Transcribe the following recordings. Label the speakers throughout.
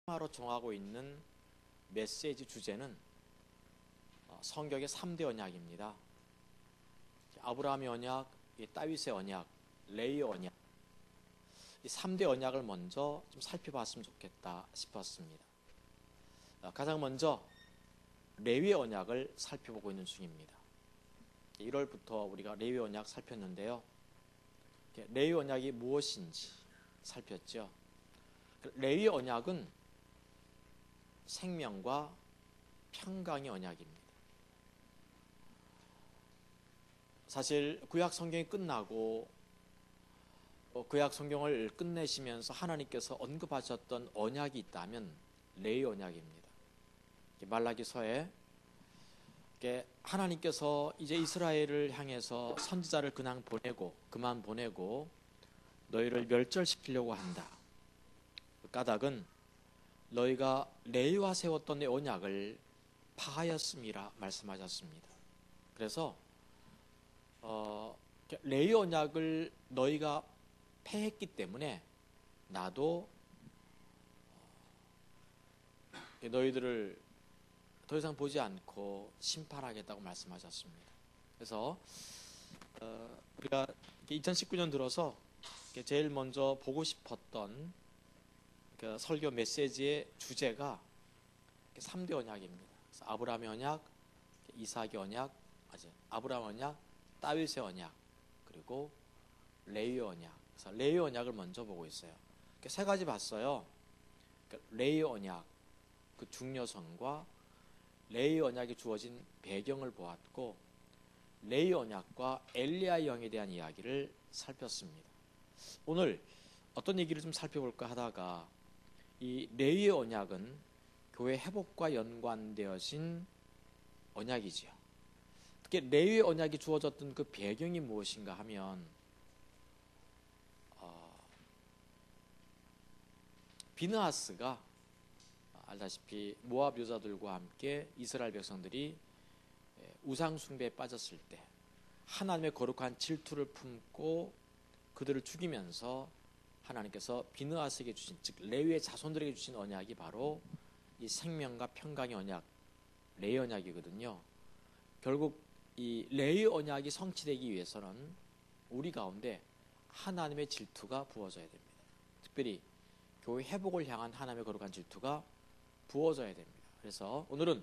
Speaker 1: 테마로 정하고 있는 메시지 주제는 성경의 3대 언약입니다. 아브라함의 언약, 다윗의 언약, 레위의 언약. 이 3대 언약을 먼저 좀 살펴봤으면 좋겠다 싶었습니다. 가장 먼저 레위의 언약을 살펴보고 있는 중입니다. 1월부터 우리가 레위의 언약 살폈는데요. 레위의 언약이 무엇인지 살폈죠. 레위의 언약은 생명과 평강의 언약입니다. 사실 구약 성경이 끝나고 구약 성경을 끝내시면서 하나님께서 언급하셨던 언약이 있다면 레위 언약입니다. 말라기서에 하나님께서 이제 이스라엘을 향해서 선지자를 그만 보내고 너희를 멸절시키려고 한다. 그 까닭은 너희가 레위와 세웠던 내 언약을 파하였음이라 말씀하셨습니다. 그래서 레위 언약을 너희가 폐했기 때문에 나도 너희들을 더 이상 보지 않고 심판하겠다고 말씀하셨습니다. 그래서 우리가 2019년 들어서 제일 먼저 보고 싶었던 그 설교 메시지의 주제가 3대 언약입니다. 아브라함의 언약, 이삭의 언약, 아브라함 언약, 다윗의 언약, 그리고 레위 언약. 그래서 레위 언약을 먼저 보고 있어요. 세 가지 봤어요. 레위 언약, 그 중요성과 레위 언약이 주어진 배경을 보았고, 레위 언약과 엘리야의 영에 대한 이야기를 살폈습니다. 오늘 어떤 얘기를 좀 살펴볼까 하다가 이 레위의 언약은 교회 회복과 연관되어진 언약이지요. 특히 레위의 언약이 주어졌던 그 배경이 무엇인가 하면 비느하스가 알다시피 모압 여자들과 함께 이스라엘 백성들이 우상 숭배에 빠졌을 때 하나님의 거룩한 질투를 품고 그들을 죽이면서 하나님께서 비느하스에게 주신, 즉 레위의 자손들에게 주신 언약이 바로 이 생명과 평강의 언약, 레위 언약이거든요. 결국 이 레위 언약이 성취되기 위해서는 우리 가운데 하나님의 질투가 부어져야 됩니다. 특별히 교회 회복을 향한 하나님의 거룩한 질투가 부어져야 됩니다. 그래서 오늘은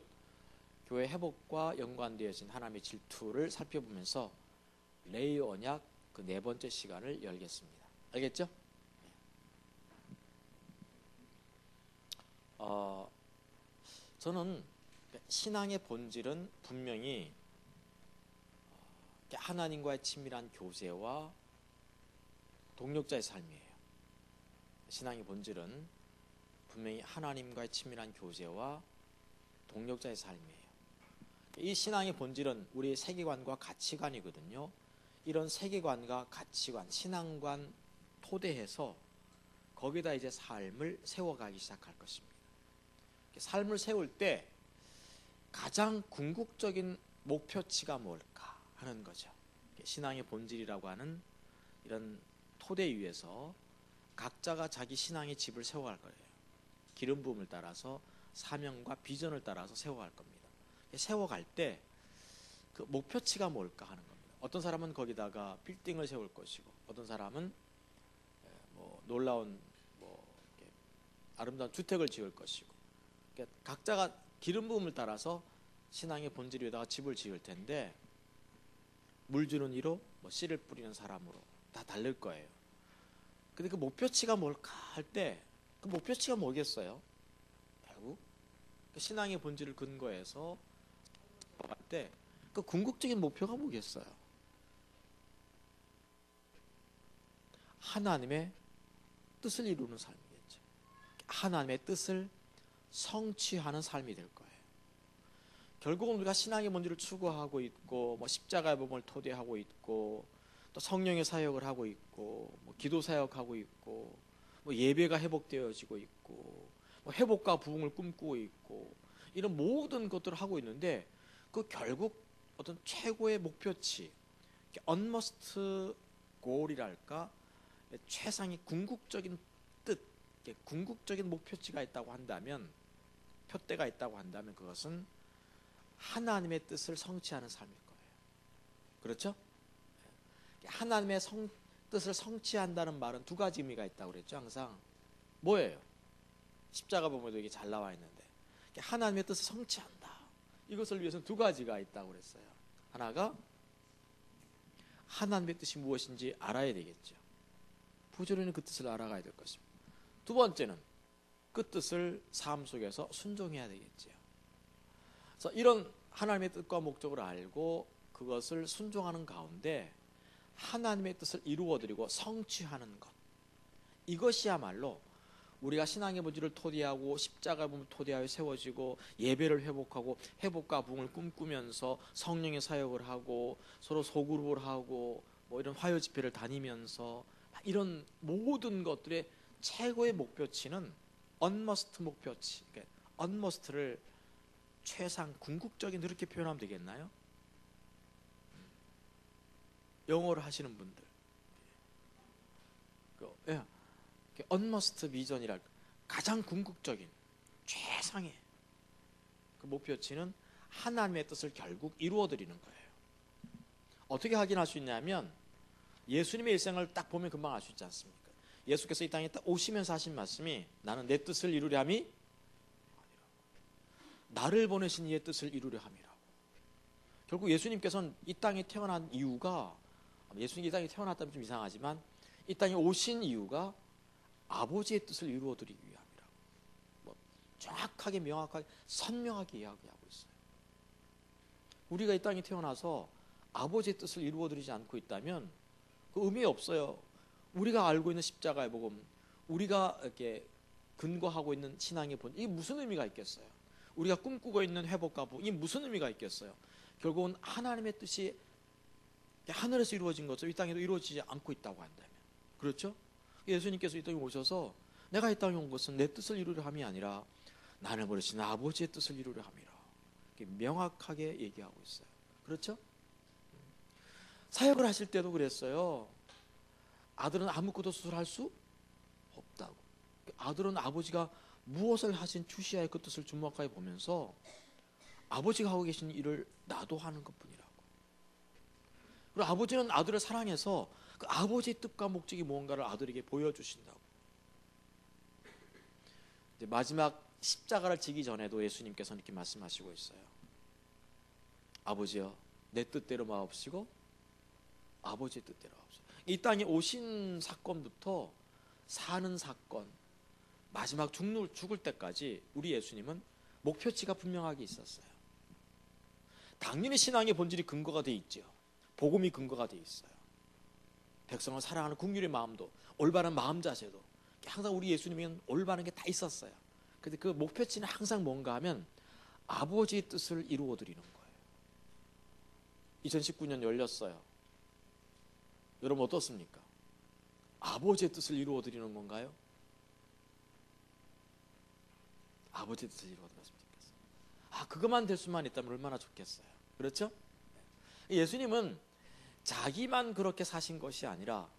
Speaker 1: 교회 회복과 연관되어진 하나님의 질투를 살펴보면서 레위 언약 그 4번째 시간을 열겠습니다. 알겠죠? 저는 신앙의 본질은 분명히 하나님과의 친밀한 교제와 동력자의 삶이에요. 신앙의 본질은 분명히 하나님과의 친밀한 교제와 동력자의 삶이에요. 이 신앙의 본질은 우리의 세계관과 가치관이거든요. 이런 세계관과 가치관, 신앙관 토대해서 거기다 이제 삶을 세워가기 시작할 것입니다. 삶을 세울 때 가장 궁극적인 목표치가 뭘까 하는 거죠. 신앙의 본질이라고 하는 이런 토대 위에서 각자가 자기 신앙의 집을 세워갈 거예요. 기름 부음을 따라서 사명과 비전을 따라서 세워갈 겁니다. 세워갈 때 그 목표치가 뭘까 하는 겁니다. 어떤 사람은 거기다가 빌딩을 세울 것이고, 어떤 사람은 놀라운 아름다운 주택을 지을 것이고, 각자가 기름 부음을 따라서 신앙의 본질 위에다가 집을 지을 텐데, 물 주는 이로 씨를 뿌리는 사람으로 다 다를 거예요. 근데 그 목표치가 뭘까 할 때 그 목표치가 뭐겠어요? 결국 그 신앙의 본질을 근거해서 할 때 그 궁극적인 목표가 뭐겠어요? 하나님의 뜻을 이루는 삶이겠죠. 하나님의 뜻을 성취하는 삶이 될 거예요. 결국은 우리가 신앙의 본질을 추구하고 있고, 십자가의 몸을 토대하고 있고, 또 성령의 사역을 하고 있고, 기도 사역하고 있고, 예배가 회복되어지고 있고, 회복과 부흥을 꿈꾸고 있고, 이런 모든 것들을 하고 있는데, 그 결국 어떤 최고의 목표치, unmust goal이랄까, 최상의 궁극적인 뜻, 궁극적인 목표치가 있다고 한다면, 표대가 있다고 한다면 그것은 하나님의 뜻을 성취하는 삶일 거예요. 그렇죠? 하나님의 뜻을 성취한다는 말은 두 가지 의미가 있다고 그랬죠. 항상 뭐예요? 십자가 보면도 이게 잘 나와 있는데, 하나님의 뜻을 성취한다, 이것을 위해서는 두 가지가 있다고 그랬어요. 하나가 하나님의 뜻이 무엇인지 알아야 되겠죠. 부지런히 그 뜻을 알아가야 될 것입니다. 두 번째는 그 뜻을 삶 속에서 순종해야 되겠죠. 그래서 이런 하나님의 뜻과 목적을 알고 그것을 순종하는 가운데 하나님의 뜻을 이루어드리고 성취하는 것, 이것이야말로 우리가 신앙의 본질을 토대하고 십자가의 몸을 토대하여 세워지고 예배를 회복하고 회복과 부흥을 꿈꾸면서 성령의 사역을 하고 서로 소그룹을 하고 뭐 이런 화요 집회를 다니면서 이런 모든 것들의 최고의 목표치는 언머스트 목표치, 그러니까 언머스트를 최상 궁극적인 그렇게 표현하면 되겠나요? 영어를 하시는 분들, 언머스트 비전이랄, 가장 궁극적인 최상의 그 목표치는 하나님의 뜻을 결국 이루어드리는 거예요. 어떻게 확인할 수 있냐면 예수님의 일생을 딱 보면 금방 알 수 있지 않습니까? 예수께서 이 땅에 딱 오시면서 하신 말씀이 나는 내 뜻을 이루려 함이 나를 보내신 이의 뜻을 이루려 함이라고. 결국 예수님께서는 이 땅에 태어난 이유가, 예수님이 이 땅에 태어났다면 좀 이상하지만 이 땅에 오신 이유가 아버지의 뜻을 이루어드리기 위함이라고. 정확하게 명확하게 선명하게 이야기하고 있어요. 우리가 이 땅에 태어나서 아버지의 뜻을 이루어드리지 않고 있다면 그 의미 없어요. 우리가 알고 있는 십자가의 복음, 우리가 이렇게 근거하고 있는 신앙의 본, 이게 무슨 의미가 있겠어요? 우리가 꿈꾸고 있는 회복과 부흥, 이게 무슨 의미가 있겠어요? 결국은 하나님의 뜻이 하늘에서 이루어진 것처럼 이 땅에도 이루어지지 않고 있다고 한다면, 그렇죠? 예수님께서 이 땅에 오셔서 내가 이 땅에 온 것은 내 뜻을 이루려 함이 아니라 나를 보내신 아버지의 뜻을 이루려 함이라, 이렇게 명확하게 얘기하고 있어요. 그렇죠? 사역을 하실 때도 그랬어요. 아들은 아무것도 수술할 수 없다고. 아들은 아버지가 무엇을 하신 주시하의 그 뜻을 주목하게 보면서 아버지가 하고 계신 일을 나도 하는 것뿐이라고. 그리고 아버지는 아들을 사랑해서 그 아버지의 뜻과 목적이 무언가를 아들에게 보여주신다고. 이제 마지막 십자가를 지기 전에도 예수님께서는 이렇게 말씀하시고 있어요. 아버지여, 내 뜻대로 마옵시고 아버지의 뜻대로 마옵시고. 이 땅에 오신 사건부터 사는 사건, 마지막 죽을 때까지 우리 예수님은 목표치가 분명하게 있었어요. 당연히 신앙의 본질이 근거가 돼 있죠. 복음이 근거가 돼 있어요. 백성을 사랑하는 긍휼의 마음도, 올바른 마음 자세도 항상 우리 예수님은 올바른 게 다 있었어요. 근데 그 목표치는 항상 뭔가 하면 아버지의 뜻을 이루어 드리는 거예요. 2019년 열렸어요. 여러분 어떻습니까? 아버지의 뜻을 이루어 드리는 건가요? 아버지의 뜻을 이루어 드렸으면 좋겠어요. 그것만 될 수만 있다면 얼마나 좋겠어요. 그렇죠? 예수님은 자기만 그렇게 사신 것이 아니라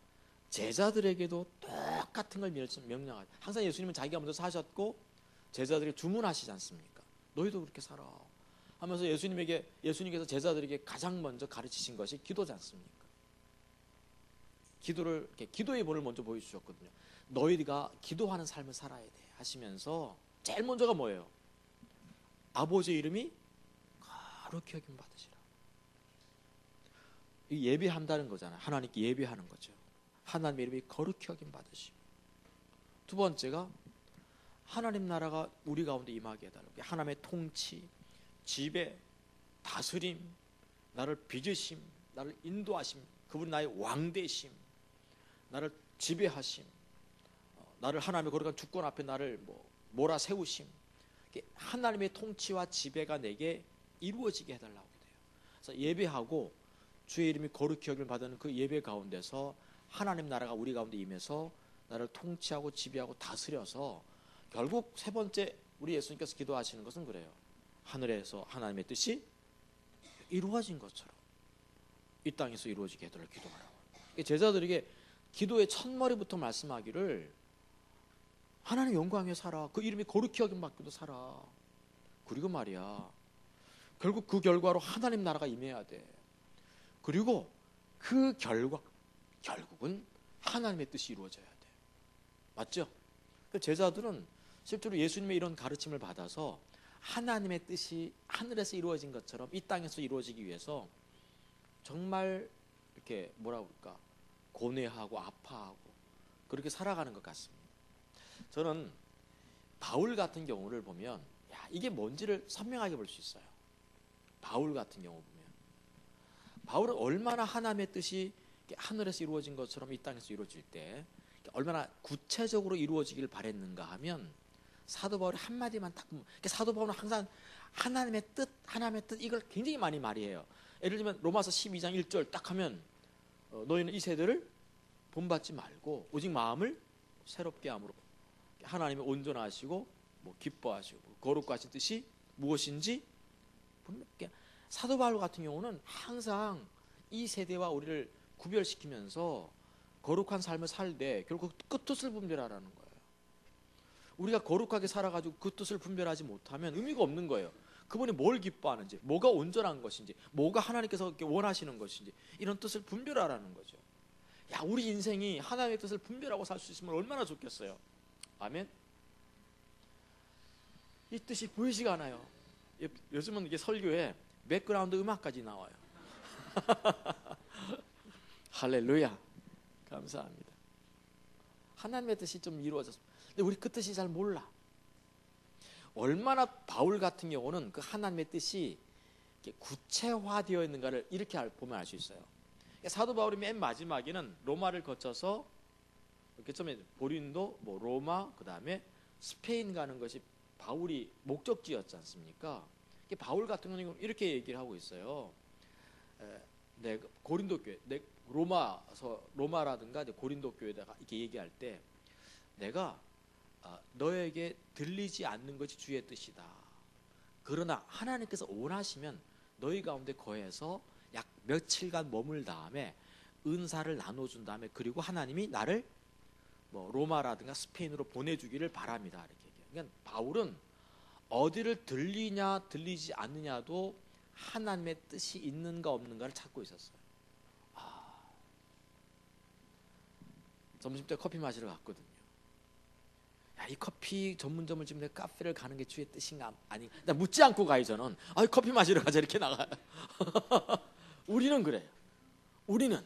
Speaker 1: 제자들에게도 똑같은 걸 명령하죠. 항상 예수님은 자기가 먼저 사셨고 제자들에게 주문하시지 않습니까? 너희도 그렇게 살아 하면서 예수님께서 제자들에게 가장 먼저 가르치신 것이 기도지 않습니까? 기도의 본을 먼저 보여주셨거든요. 너희가 기도하는 삶을 살아야 돼 하시면서 제일 먼저가 뭐예요? 아버지의 이름이 거룩히 여김 받으시라. 이 예배한다는 거잖아요. 하나님께 예배하는 거죠. 하나님의 이름이 거룩히 여김 받으시고, 두 번째가 하나님 나라가 우리 가운데 임하게 해달라고. 하나님의 통치, 지배, 다스림, 나를 빚으심, 나를 인도하심, 그분이 나의 왕되심, 나를 지배하심, 나를 하나님의 거룩한 주권 앞에 나를 몰아세우심, 하나님의 통치와 지배가 내게 이루어지게 해달라고 돼요. 그래서 예배하고 주의 이름이 거룩히 여김을 받는 그 예배 가운데서 하나님 나라가 우리 가운데 임해서 나를 통치하고 지배하고 다스려서 결국 세 번째 우리 예수님께서 기도하시는 것은 그래요. 하늘에서 하나님의 뜻이 이루어진 것처럼 이 땅에서 이루어지게 해달라고 기도하라고. 제자들에게 기도의 첫머리부터 말씀하기를 하나님 영광에 살아. 그 이름이 거룩히 여김 받고도 살아. 그리고 말이야, 결국 그 결과로 하나님 나라가 임해야 돼. 그리고 그 결국은 하나님의 뜻이 이루어져야 돼. 맞죠? 제자들은 실제로 예수님의 이런 가르침을 받아서 하나님의 뜻이 하늘에서 이루어진 것처럼 이 땅에서 이루어지기 위해서 정말 이렇게 뭐라 그럴까, 고뇌하고 아파하고 그렇게 살아가는 것 같습니다. 저는 바울 같은 경우를 보면 이게 뭔지를 선명하게 볼 수 있어요. 바울 같은 경우 보면 바울은 얼마나 하나님의 뜻이 하늘에서 이루어진 것처럼 이 땅에서 이루어질 때 얼마나 구체적으로 이루어지길 바랬는가 하면 사도 바울이 한마디만 딱, 사도 바울은 항상 하나님의 뜻 이걸 굉장히 많이 말이에요. 예를 들면 로마서 12장 1절 딱 하면 너희는 이 세대를 본받지 말고 오직 마음을 새롭게 함으로 하나님의 온전하시고 기뻐하시고 거룩하신 뜻이 무엇인지 사도 바울 같은 경우는 항상 이 세대와 우리를 구별시키면서 거룩한 삶을 살되 결국 그 뜻을 분별하라는 거예요. 우리가 거룩하게 살아가지고 그 뜻을 분별하지 못하면 의미가 없는 거예요. 그분이 뭘 기뻐하는지, 뭐가 온전한 것인지, 뭐가 하나님께서 이렇게 원하시는 것인지 이런 뜻을 분별하라는 거죠. 우리 인생이 하나님의 뜻을 분별하고 살 수 있으면 얼마나 좋겠어요. 아멘. 이 뜻이 보이지가 않아요. 요즘은 이게 설교에 백그라운드 음악까지 나와요. 할렐루야. 감사합니다. 하나님의 뜻이 좀 이루어졌습니다. 근데 우리 그 뜻이 잘 몰라. 얼마나 바울 같은 경우는 그 하나님의 뜻이 구체화되어 있는가를 이렇게 보면 알 수 있어요. 사도 바울이 맨 마지막에는 로마를 거쳐서 이렇게 처음에 고린도, 로마, 그 다음에 스페인 가는 것이 바울이 목적지였지 않습니까? 바울 같은 경우는 이렇게 얘기를 하고 있어요. 내가 고린도 교회, 로마라든가 고린도 교회다가 이렇게 얘기할 때 내가 너에게 들리지 않는 것이 주의 뜻이다. 그러나 하나님께서 원하시면 너희 가운데 거해서 약 며칠간 머물 다음에 은사를 나눠준 다음에 그리고 하나님이 나를 로마라든가 스페인으로 보내주기를 바랍니다. 이렇게 얘기해요. 그러니까 바울은 어디를 들리냐 들리지 않느냐도 하나님의 뜻이 있는가 없는가를 찾고 있었어요. 점심때 커피 마시러 갔거든요. 이 커피 전문점을 지금 내가 카페를 가는 게 주의 뜻인가 아니? 나 묻지 않고 가요. 저는 커피 마시러 가자 이렇게 나가요. 우리는 그래요. 우리는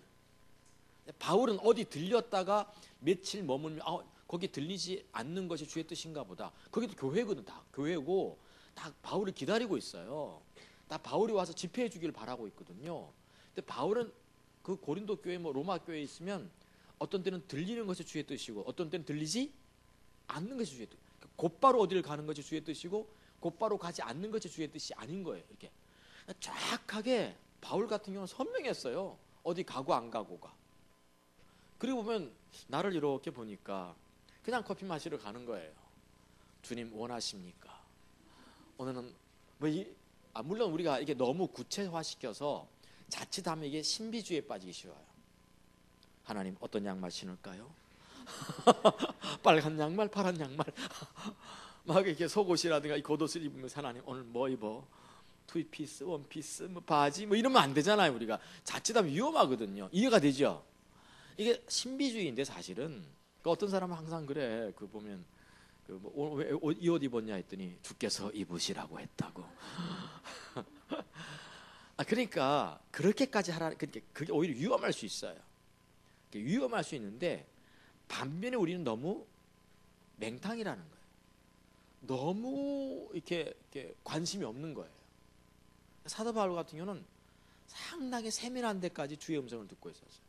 Speaker 1: 바울은 어디 들렸다가 며칠 머물면 거기 들리지 않는 것이 주의 뜻인가 보다. 거기도 교회거든. 다 교회고 다 바울을 기다리고 있어요. 다 바울이 와서 집회해 주기를 바라고 있거든요. 근데 바울은 그 고린도 교회 로마 교회에 있으면 어떤 때는 들리는 것이 주의 뜻이고 어떤 때는 들리지 않는 것이 주의 뜻. 곧바로 어디를 가는 것이 주의 뜻이고 곧바로 가지 않는 것이 주의 뜻이 아닌 거예요. 이렇게 정확하게 바울 같은 경우는 선명했어요. 어디 가고 안 가고가. 그리고 보면 나를 이렇게 보니까 그냥 커피 마시러 가는 거예요. 주님 원하십니까? 오늘은 물론 우리가 이게 너무 구체화시켜서 자칫하면 이게 신비주의에 빠지기 쉬워요. 하나님 어떤 양말 신을까요? 빨간 양말, 파란 양말 막 이렇게 속옷이라든가 이 겉옷을 입으면서 하나님 오늘 뭐 입어? 투피스, 원피스, 바지 이러면 안 되잖아요. 우리가 자칫하면 위험하거든요. 이해가 되죠? 이게 신비주의인데 사실은 어떤 사람은 항상 그래. 보면 왜 이 옷 입었냐 했더니 주께서 입으시라고 했다고. 그러니까 그렇게까지 하라. 그게 오히려 위험할 수 있어요. 위험할 수 있는데 반면에 우리는 너무 맹탕이라는 거예요. 너무 이렇게 관심이 없는 거예요. 사도 바울 같은 경우는 상당히 세밀한 데까지 주의 음성을 듣고 있었어요.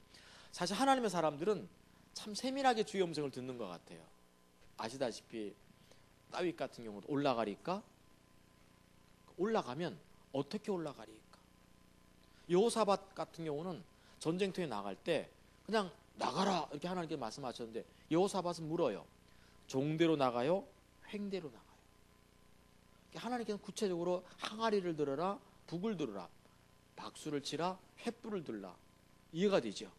Speaker 1: 사실 하나님의 사람들은 참 세밀하게 주의 음성을 듣는 것 같아요. 아시다시피 다윗 같은 경우도 올라가리까? 올라가면 어떻게 올라가리까? 여호사밧 같은 경우는 전쟁터에 나갈 때 그냥 나가라 이렇게 하나님께서 말씀하셨는데 여호사밧은 물어요. 종대로 나가요? 횡대로 나가요? 하나님께서 구체적으로 항아리를 들어라, 북을 들어라, 박수를 치라, 횃불을 들라. 이해가 되죠?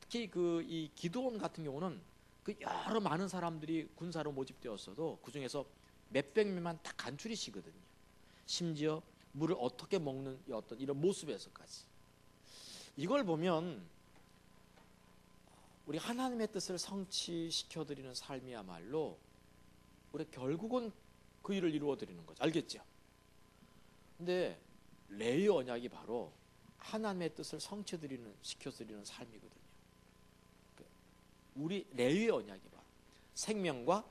Speaker 1: 특히 이 기드온 같은 경우는 그 여러 많은 사람들이 군사로 모집되었어도 그 중에서 몇백 명만 딱 간추리시거든요. 심지어 물을 어떻게 먹는 어떤 이런 모습에서까지. 이걸 보면 우리 하나님의 뜻을 성취시켜드리는 삶이야말로 우리 결국은 그 일을 이루어드리는 거죠. 알겠죠? 근데 레위 언약이 바로 하나님의 뜻을 시켜드리는 삶이거든요. 우리 레위 언약이 바로 생명과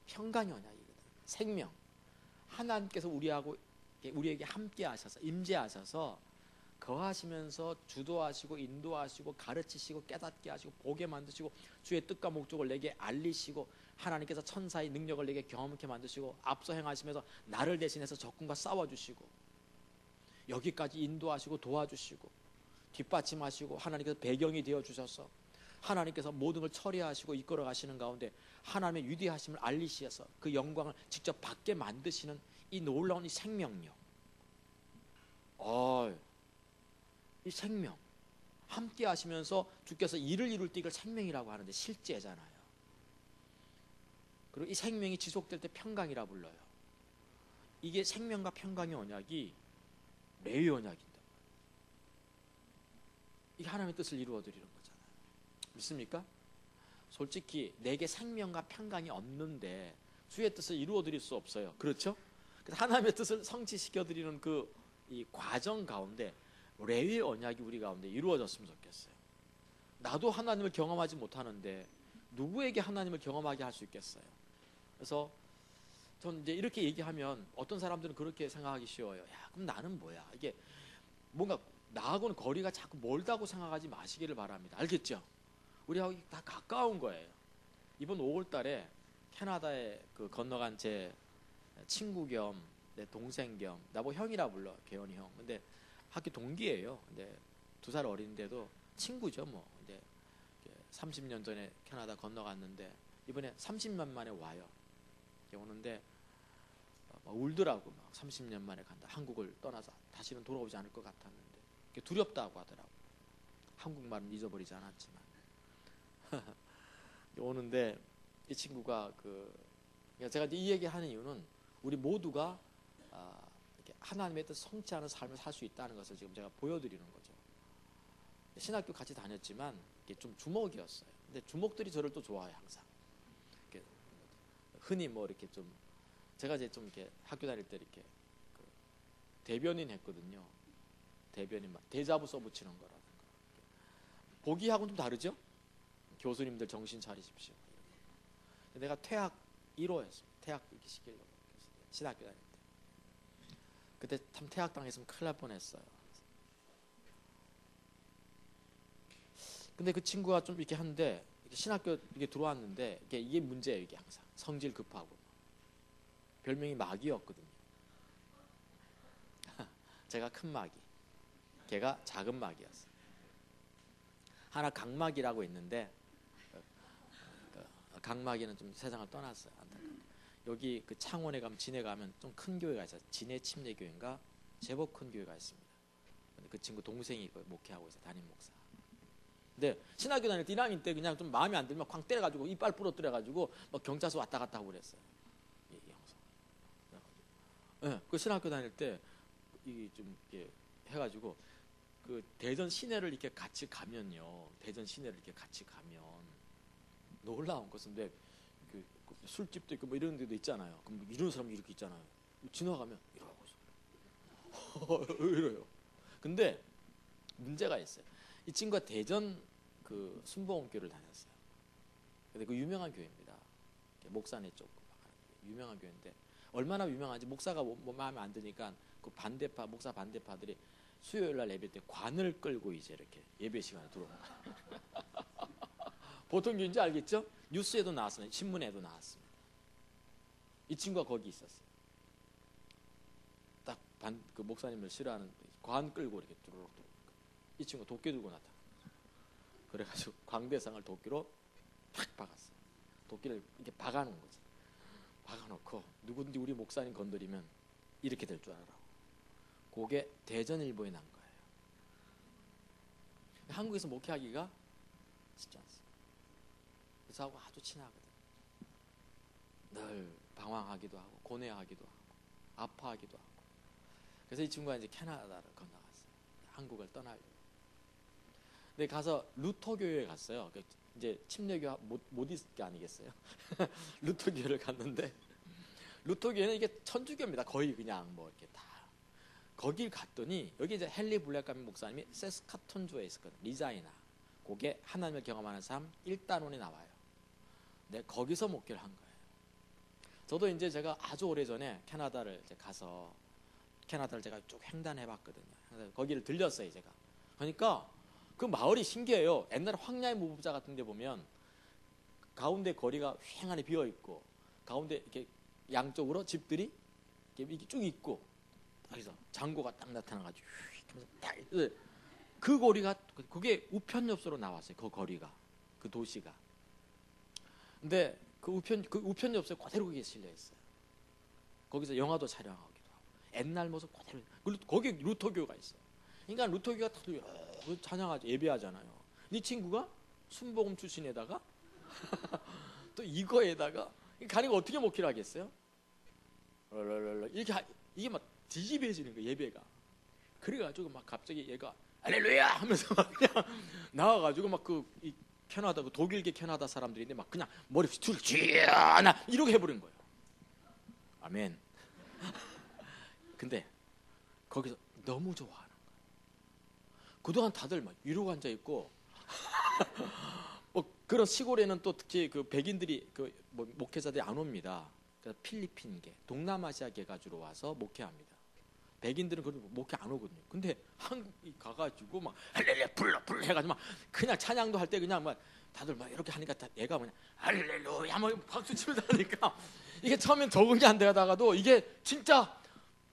Speaker 1: 평강의 언약이거든요. 생명. 하나님께서 우리에게 함께 하셔서 임재하셔서 거하시면서 주도하시고 인도하시고 가르치시고 깨닫게 하시고 보게 만드시고 주의 뜻과 목적을 내게 알리시고 하나님께서 천사의 능력을 내게 경험케 만드시고 앞서 행하시면서 나를 대신해서 적군과 싸워주시고 여기까지 인도하시고 도와주시고 뒷받침하시고 하나님께서 배경이 되어주셔서 하나님께서 모든 걸 처리하시고 이끌어 가시는 가운데 하나님의 위대하심을 알리시어서 그 영광을 직접 받게 만드시는 이 놀라운 이 생명력, 이 생명 함께 하시면서 주께서 일을 이룰 때 이걸 생명이라고 하는데 실제잖아요. 그리고 이 생명이 지속될 때 평강이라 불러요. 이게 생명과 평강의 언약이 레위 언약입니다. 이게 하나님의 뜻을 이루어드리는 거잖아요. 믿습니까? 솔직히 내게 생명과 평강이 없는데 주의 뜻을 이루어드릴 수 없어요. 그렇죠? 그래서 하나님의 뜻을 성취시켜드리는 이 과정 가운데 레위 언약이 우리 가운데 이루어졌으면 좋겠어요. 나도 하나님을 경험하지 못하는데 누구에게 하나님을 경험하게 할 수 있겠어요? 그래서 전 이제 이렇게 얘기하면 어떤 사람들은 그렇게 생각하기 쉬워요. 야, 그럼 나는 뭐야? 이게 뭔가 나하고는 거리가 자꾸 멀다고 생각하지 마시기를 바랍니다. 알겠죠? 우리하고 다 가까운 거예요. 이번 5월달에 캐나다에 건너간 제 친구 겸 내 동생 겸 나보고 형이라 불러. 개원이 형. 근데 학교 동기예요. 근데 2살 어린데도 친구죠 뭐. 근데 30년 전에 캐나다 건너갔는데 이번에 30년 만에 와요. 오는데 울더라고. 막 30년 만에 간다. 한국을 떠나서 다시는 돌아오지 않을 것 같았는데 두렵다고 하더라고. 한국말은 잊어버리지 않았지만 오는데 이 친구가 제가 이 얘기하는 이유는 우리 모두가 이렇게 하나님의 뜻 성취하는 삶을 살 수 있다는 것을 지금 제가 보여드리는 거죠. 신학교 같이 다녔지만 이게 좀 주먹이었어요. 근데 주먹들이 저를 또 좋아해요 항상. 이렇게 흔히 뭐 이렇게 좀 제가 이제 좀 이렇게 학교 다닐 때 이렇게 대변인 했거든요. 대변인 막 대자부 써붙이는 거라든가. 보기하고는 좀 다르죠? 교수님들 정신 차리십시오. 내가 퇴학 1호였어요. 퇴학 이렇게 시키려고 신학교 다닐 때. 그때 참 퇴학당했으면 큰일 날 뻔했어요. 근데 그 친구가 좀 이렇게 하는데 신학교 이게 들어왔는데 이게 문제예요. 이게 항상 성질 급하고 별명이 마귀였거든요. 제가 큰 마귀, 걔가 작은 마귀였어요. 하나 강마귀라고 있는데 강마귀는 좀 세상을 떠났어요. 여기 그 창원에 가면 진해 가면 좀 큰 교회가 있어요. 진해 침례교회인가 제법 큰 교회가 있습니다. 근데 그 친구 동생이 목회하고 있어요. 담임 목사. 근데 신학교 다닐 때 1학년 때 그냥 좀 마음에 안 들면 쾅 때려가지고 이빨 부러뜨려가지고 막 경찰서 왔다 갔다 하고 그랬어요. 이 형사. 네, 그 신학교 다닐 때 이 좀 이렇게 해가지고 그 대전 시내를 이렇게 같이 가면요. 대전 시내를 이렇게 같이 가면 놀라운 것은 데 그 술집도 있고 뭐 이런 데도 있잖아요. 그럼 이런 사람이 이렇게 있잖아요. 지나가면 이러고 있어. 이래요. 근데 문제가 있어요. 이 친구가 대전 그 순복음교를 다녔어요. 근데 그 유명한 교회입니다. 목사네 쪽 유명한 교회인데 얼마나 유명한지 목사가 뭐 마음에 안 드니까 그 반대파 목사 반대파들이 수요일 날 예배 때 관을 끌고 이제 이렇게 예배 시간에 들어오는 거예요. 보통 교인지 알겠죠? 뉴스에도 나왔어요. 신문에도 나왔습니다. 이 친구가 거기 있었어요. 딱 그 목사님을 싫어하는 관 끌고 이렇게 뚜루룩 이 친구 도끼 들고 나타나. 그래가지고 광대상을 도끼로 팍 박았어요. 도끼를 이렇게 박아놓은 거지. 박아놓고 누군지 우리 목사님 건드리면 이렇게 될 줄 알아라고. 그게 대전일보에 난 거예요. 한국에서 목회하기가 쉽지 않습니다. 그래서 아주 친하거든. 늘 방황하기도 하고 고뇌하기도 하고 아파하기도 하고. 그래서 이 친구가 이제 캐나다를 건너갔어요. 한국을 떠나려고. 근데 가서 루터 교회에 갔어요. 이제 침례교 못 있을 게 아니겠어요. 루터 교회를 갔는데 루터 교회는 이게 천주교입니다. 거의 그냥 뭐 이렇게 다. 거길 갔더니 여기 이제 헨리 블랙감 목사님이 세스카톤주에 있었거든. 리자이나. 그게 하나님을 경험하는 삶 1단원이 나와요. 네, 거기서 목회를 한 거예요. 저도 이제 제가 아주 오래전에 캐나다를 이제 가서 캐나다를 제가 쭉 횡단해봤거든요. 거기를 들렸어요, 제가. 그러니까 그 마을이 신기해요. 옛날에 황야의 무법자 같은 데 보면 가운데 거리가 휑하게 비어 있고 가운데 이렇게 양쪽으로 집들이 이렇게 쭉 있고 그래서 장고가 딱 나타나가지고 그 거리가 그게 우편엽소로 나왔어요. 그 거리가 그 도시가. 근데 그 우편엽소에 그대로 그게 실려 있어요. 거기서 영화도 촬영하기도 하고 옛날 모습 그대로. 그리고 거기 루터교가 있어요. 그러니까 루터교가 찬양하죠. 예배하잖아요. 이 친구가 순복음 출신에다가 또 이거에다가 가니까 어떻게 목회를 하겠어요? 이렇게 이게 막 뒤집어지는 거예요. 예배가. 그래가지고 막 갑자기 얘가 할렐루야 하면서 막 그냥 나와가지고 막 이 캐나다 그 독일계 캐나다 사람들인데 막 그냥 머리 휘둘 쥐나 이렇게 해버린 거예요. 아멘. 근데 거기서 너무 좋아하는 거예요. 그동안 다들 막 이러고 앉아 있고 뭐 그런 시골에는 또 특히 그 백인들이 그 뭐 목회자들이 안 옵니다. 그래서 필리핀계, 동남아시아계가 주로 와서 목회합니다. 백인들은 그런 목회 안 오거든요. 근데 한국이 가가지고 막 할렐루야 불러 해가지고 막 그냥 찬양도 할 때 그냥 막 다들 막 이렇게 하니까 얘가 그냥 할렐루야 막 박수 치면서 하니까 이게 처음엔 적응이 안 되다가도 이게 진짜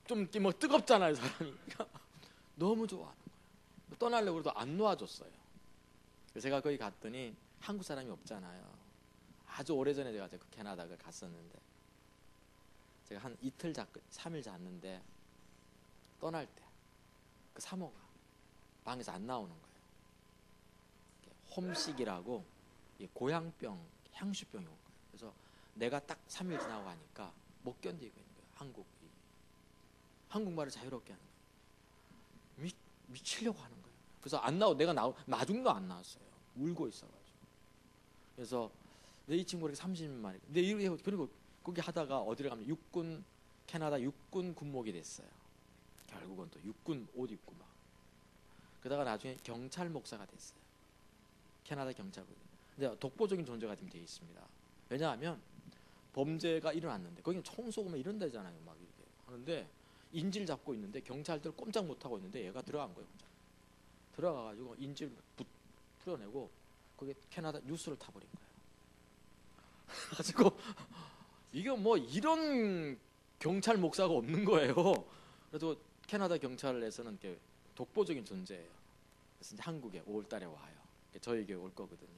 Speaker 1: 좀 뭐 뜨겁잖아요 사람이. 너무 좋아하는 거예요. 떠나려고 해도 안 놓아줬어요. 그래서 제가 거기 갔더니 한국 사람이 없잖아요. 아주 오래전에 제가 그 캐나다를 갔었는데 제가 한 이틀 잤, 3일 잤는데 떠날 때 그 사모가 방에서 안 나오는 거예요. 홈식이라고 고향병, 향수병이 온 거예요. 그래서 내가 딱 3일 지나고 가니까 못 견디고 있는 거예요. 한국말을 자유롭게 하는 거예요. 미치려고 하는 거예요. 그래서 안 나오, 내가 나중도 안 나왔어요. 울고 있어가지고. 그래서 이 친구가 30년 만에. 근데 그리고 거기 하다가 어디를 가면 캐나다 육군 군목이 됐어요. 결국은 또 육군 옷 입고 막. 그러다가 나중에 경찰 목사가 됐어요. 캐나다 경찰국. 근데 독보적인 존재가 지금 되어 있습니다. 왜냐하면 범죄가 일어났는데 거기는 총 쏘고 이런 데잖아요. 막 이렇게 하는데 인질 잡고 있는데 경찰들 꼼짝 못 하고 있는데 얘가 들어간 거예요. 들어가가지고 인질 풀어내고 거기 캐나다 뉴스를 타버린 거예요. 가지고 이게 뭐 이런 경찰 목사가 없는 거예요. 그래도 캐나다 경찰에서는 독보적인 존재예요. 그래서 이제 한국에 5월달에 와요. 저희 교회 올 거거든요.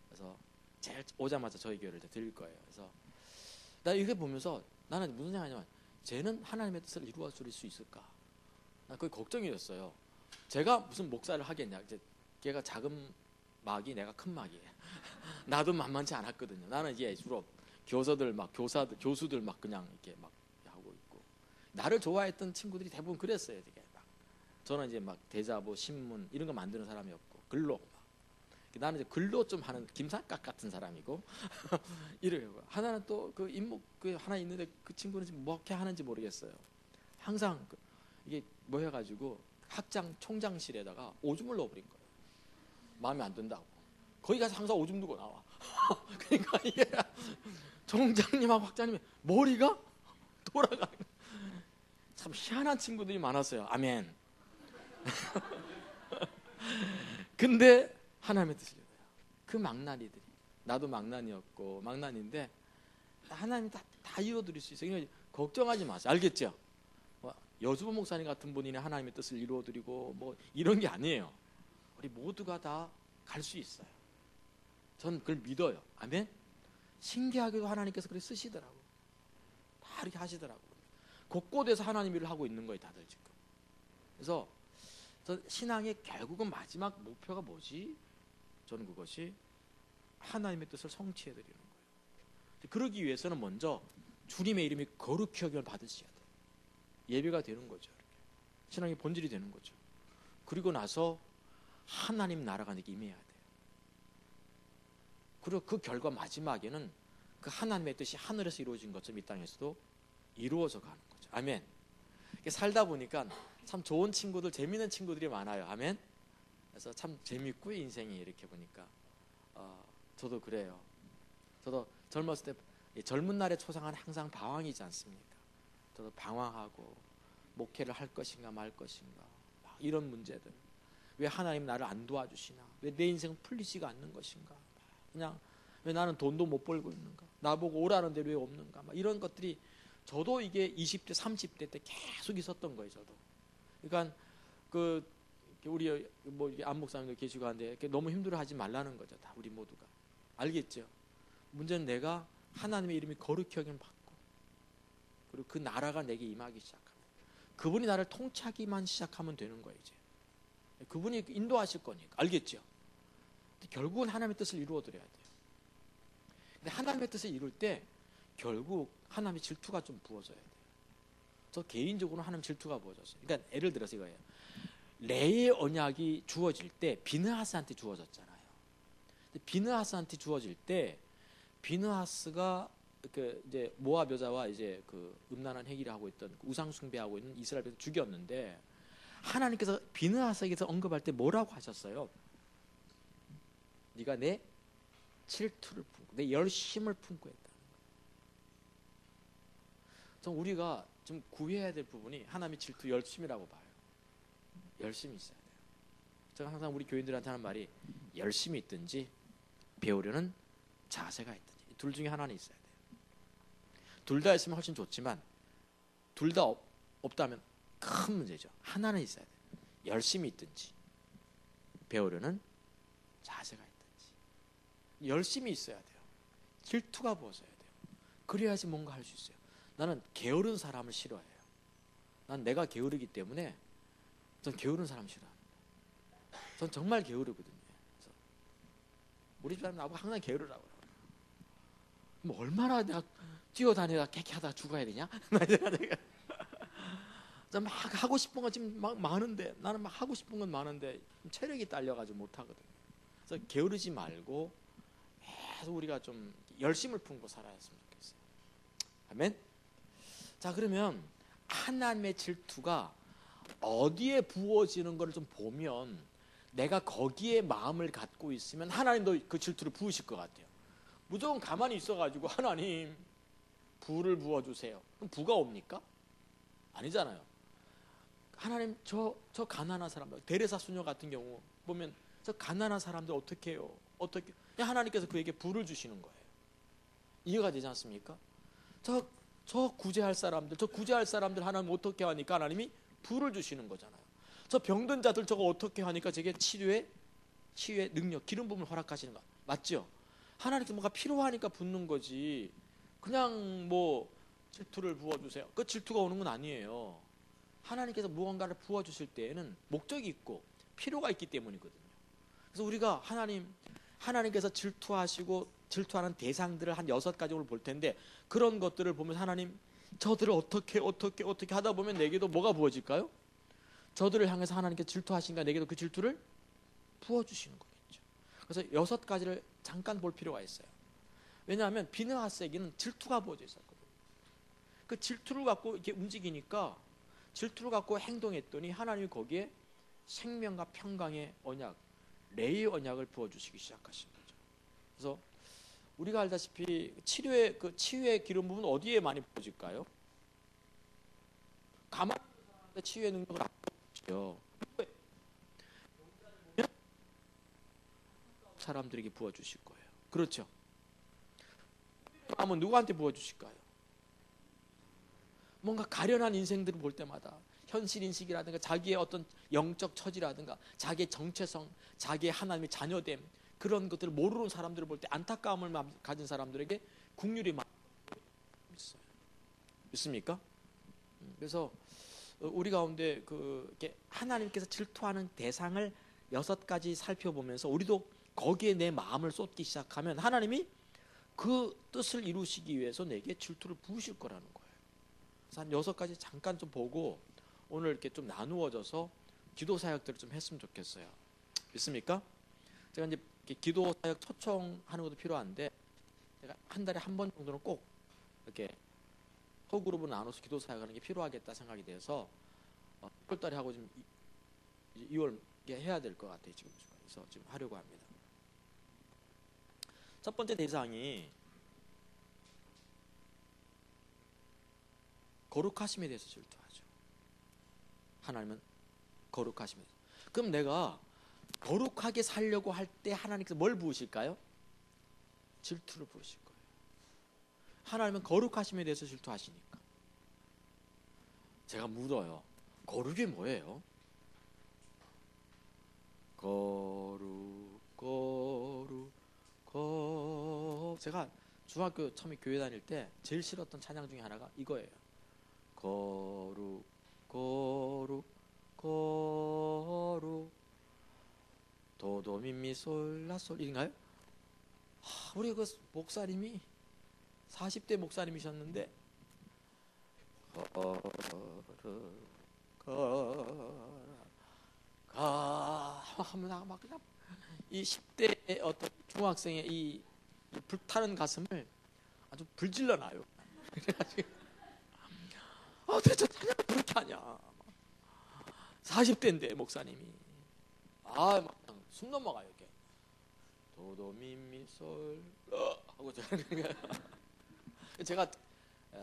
Speaker 1: 그래서 제일 오자마자 저희 교회를 드릴 거예요. 그래서 나 이게 보면서 나는 무슨 생각하냐면 쟤는 하나님의 뜻을 이루어 줄 수 있을까? 나 그게 걱정이 됐어요. 제가 무슨 목사를 하겠냐? 이제 걔가 작은 막이 내가 큰 막이에요. 나도 만만치 않았거든요. 나는 이제 주로 교수들 막 그냥 이렇게 막 하고 있고 나를 좋아했던 친구들이 대부분 그랬어요. 되게 막. 저는 이제 막 대자보, 신문 이런 거 만드는 사람이었고 글로 막. 나는 이제 글로 좀 하는 김삿갓 같은 사람이고 이래요. 하나는 또 그 인목 하나 있는데 그 친구는 지금 뭐 하는지 모르겠어요. 항상 이게 뭐 해가지고 학장 총장실에다가 오줌을 넣어버린 거예요. 마음에 안 든다고. 거기 가서 항상 오줌 누고 나와. 그러니까 이게 총장님하고 학장님이 머리가 돌아가는. 참 희한한 친구들이 많았어요. 아멘. 근데 하나님의 뜻이에요. 그 망나니들이 나도 망나니였고 망나니인데 하나님이 다 이루어드릴 수 있어요. 그러니까 걱정하지 마세요. 알겠죠? 여주보 목사님 같은 분이 하나님의 뜻을 이루어드리고 뭐 이런 게 아니에요. 우리 모두가 다 갈 수 있어요. 저는 그걸 믿어요. 아멘. 신기하게도 하나님께서 그렇게 쓰시더라고요. 다 이렇게 하시더라고요. 곳곳에서 하나님 일을 하고 있는 거예요. 다들 지금. 그래서 저 신앙의 결국은 마지막 목표가 뭐지? 저는 그것이 하나님의 뜻을 성취해 드리는 거예요. 그러기 위해서는 먼저 주님의 이름이 거룩히 여김을 받으셔야 돼요. 예배가 되는 거죠. 이렇게. 신앙의 본질이 되는 거죠. 그리고 나서 하나님 나라가 내게 임해야 돼요. 그리고 그 결과 마지막에는 그 하나님의 뜻이 하늘에서 이루어진 것처럼 이 땅에서도 이루어져 가는 거죠. 아멘. 살다 보니까 참 좋은 친구들, 재미있는 친구들이 많아요. 아멘. 그래서 참 재밌고 인생이 이렇게 보니까 저도 그래요. 저도 젊었을 때 젊은 날의 초상은 항상 방황이지 않습니까? 저도 방황하고 목회를 할 것인가 말 것인가 막 이런 문제들. 왜 하나님 나를 안 도와주시나? 왜 내 인생은 풀리지가 않는 것인가? 그냥 왜 나는 돈도 못 벌고 있는가? 나보고 오라는 대로 왜 없는가? 막 이런 것들이 저도 이게 20대, 30대 때 계속 있었던 거예요. 저도. 그러니까 우리 뭐 안 목사님도 계시고 하는데 너무 힘들어하지 말라는 거죠. 다 우리 모두가 알겠죠? 문제는 내가 하나님의 이름이 거룩히 여김을 받고 그리고 그 나라가 내게 임하기 시작하면 그분이 나를 통치하기만 시작하면 되는 거예요. 이제 그분이 인도하실 거니까 알겠죠? 결국은 하나님의 뜻을 이루어 드려야 돼요. 근데 하나님의 뜻을 이룰 때 결국 하나님의 질투가 좀 부어져야 돼요. 저 개인적으로 하나님 질투가 부어졌어요. 그러니까 예를 들어서 이거예요. 레의 언약이 주어질 때 비느하스한테 주어졌잖아요. 비느하스한테 주어질 때 비느하스가 그 이제 모압 여자와 이제 그 음란한 행위를 하고 있던 우상 숭배하고 있는 이스라엘 백성을 죽였는데 하나님께서 비느하스에게서 언급할 때 뭐라고 하셨어요? 네가 내 질투를 품고 내 열심을 품고 했다는 거예요. 전 우리가 좀 구해야 될 부분이 하나님의 질투 열심이라고 봐요. 열심히 있어야 돼요. 제가 항상 우리 교인들한테 하는 말이 열심히 있든지 배우려는 자세가 있든지 둘 중에 하나는 있어야 돼요. 둘 다 있으면 훨씬 좋지만 둘 다 없다면 큰 문제죠. 하나는 있어야 돼요. 열심히 있든지 배우려는 자세가 있든지 열심히 있어야 돼요. 질투가 부어져야 돼요. 그래야지 뭔가 할 수 있어요. 나는 게으른 사람을 싫어해요. 난 내가 게으르기 때문에 전 게으른 사람 싫어합니다. 전 정말 게으르거든요. 그래서 우리 집사람 나보고 항상 게으르라고 그래요. 뭐 얼마나 내가 뛰어다니다 개케하다 죽어야 되냐? 막 하고 싶은 건 지금 막 많은데 나는 막 하고 싶은 건 많은데 체력이 딸려가지고 못 하거든요. 그래서 게으르지 말고 계속 우리가 좀 열심을 품고 살아야했으면 좋겠어요. 아멘. 자, 그러면 하나님의 질투가 어디에 부어지는 것을 좀 보면 내가 거기에 마음을 갖고 있으면 하나님도 그 질투를 부으실 것 같아요. 무조건 가만히 있어가지고 하나님 부를 부어주세요. 그럼 부가 옵니까? 아니잖아요. 하나님 저 가난한 사람들 데레사 수녀 같은 경우 보면 저 가난한 사람들 어떻게 해요? 어떻게? 하나님께서 그에게 부를 주시는 거예요. 이해가 되지 않습니까? 저 구제할 사람들 하나님 어떻게 하니까 하나님이 부를 주시는 거잖아요. 저 병든 자들 저거 어떻게 하니까 저게 치유의 능력, 기름 부음을 허락하시는 거 맞죠? 하나님께 뭔가 필요하니까 붓는 거지. 그냥 뭐 질투를 부어주세요. 그 질투가 오는 건 아니에요. 하나님께서 무언가를 부어주실 때에는 목적이 있고 필요가 있기 때문이거든요. 그래서 우리가 하나님께서 질투하시고 질투하는 대상들을 한 6가지 오늘 볼 텐데 그런 것들을 보면서 하나님 저들을 어떻게 하다 보면 내게도 뭐가 부어질까요? 저들을 향해서 하나님께 질투하신가 내게도 그 질투를 부어주시는 거겠죠. 그래서 6가지를 잠깐 볼 필요가 있어요. 왜냐하면 비느하스에게는 질투가 부어져 있었거든요. 그 질투를 갖고 이렇게 움직이니까 질투를 갖고 행동했더니 하나님이 거기에 생명과 평강의 언약, 레의 언약을 부어주시기 시작하신 거죠. 그래서 우리가 알다시피 치유의 기름 부분 어디에 많이 부어질까요? 가만히 치유의 능력을 안 부어주죠. 사람들에게 부어주실 거예요. 그렇죠? 그러면 누구한테 부어주실까요? 뭔가 가련한 인생들을 볼 때마다 현실 인식이라든가 자기의 어떤 영적 처지라든가 자기의 정체성, 자기의 하나님의 자녀됨 그런 것들을 모르는 사람들을 볼 때 안타까움을 가진 사람들에게 긍휼이 많이 있어요. 있습니까? 그래서 우리 가운데 이렇게 하나님께서 질투하는 대상을 6가지 살펴보면서 우리도 거기에 내 마음을 쏟기 시작하면 하나님이 그 뜻을 이루시기 위해서 내게 질투를 부으실 거라는 거예요. 그래서 한 6가지 잠깐 좀 보고 오늘 이렇게 좀 나누어져서 기도 사역들을 좀 했으면 좋겠어요. 믿습니까? 제가 이제 기도 사역 초청하는 것도 필요한데 제가 한 달에 한 번 정도는 꼭 이렇게 소그룹으로 나눠서 기도 사역하는 게 필요하겠다 생각이 돼서 6월달에 하고 지금 2월에 해야 될 것 같아요. 그래서 지금 하려고 합니다. 첫 번째 대상이 거룩하심에 대해서 질투하죠. 하나님은 거룩하심에 대해서. 그럼 내가 거룩하게 살려고 할 때 하나님께서 뭘 부으실까요? 질투를 부으실 거예요. 하나님은 거룩하심에 대해서 질투하시니까. 제가 물어요. 거룩이 뭐예요? 거룩. 제가 중학교 처음에 교회 다닐 때 제일 싫었던 찬양 중에 하나가 이거예요. 거룩 도도미미솔라솔 인가요? 우리 그 목사님이 40대 목사님이셨는데 하면 막 그냥 이 10대 어떤 중학생의 이 불타는 가슴을 아주 불질러 놔요. 그래가지고 대체 찬양을 그렇게 하냐. 40대인데 목사님이 막 숨 넘어가요. 이렇게 도도미미솔 하고 제가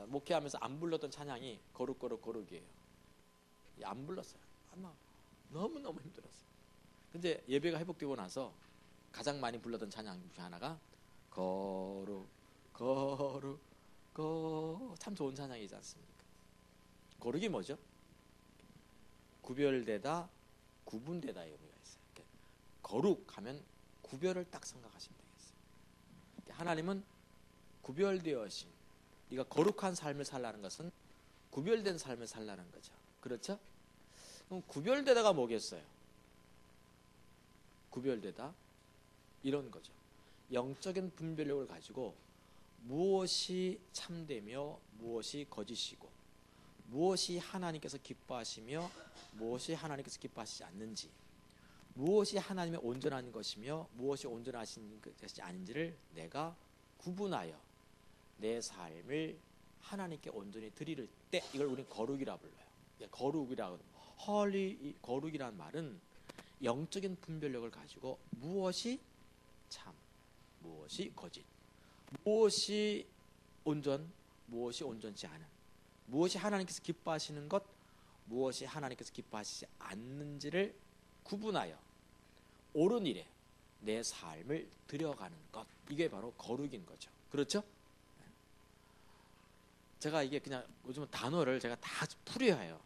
Speaker 1: 목회하면서 안 불렀던 찬양이 거룩이에요. 안 불렀어요. 너무너무 힘들었어요. 근데 예배가 회복되고 나서 가장 많이 불렀던 찬양 중에 하나가 거룩 참 좋은 찬양이지 않습니까? 거룩이 뭐죠? 구별되다, 구분되다의 의미가 있어요. 거룩하면 구별을 딱 생각하시면 되겠어요. 하나님은 구별되어진, 네가 거룩한 삶을 살라는 것은 구별된 삶을 살라는 거죠. 그렇죠? 그럼 구별되다가 뭐겠어요? 구별되다 이런 거죠. 영적인 분별력을 가지고 무엇이 참되며 무엇이 거짓이고 무엇이 하나님께서 기뻐하시며 무엇이 하나님께서 기뻐하시지 않는지, 무엇이 하나님의 온전한 것이며 무엇이 온전하신 것이 아닌지를 내가 구분하여 내 삶을 하나님께 온전히 드릴 때 이걸 우리는 거룩이라 불러요. 거룩이라는 말은 영적인 분별력을 가지고 무엇이 참, 무엇이 거짓, 무엇이 온전, 무엇이 온전치 않은, 무엇이 하나님께서 기뻐하시는 것, 무엇이 하나님께서 기뻐하시지 않는지를 구분하여 옳은 일에 내 삶을 들여가는 것, 이게 바로 거룩인 거죠. 그렇죠? 제가 이게 그냥 요즘 단어를 제가 다 풀이해요.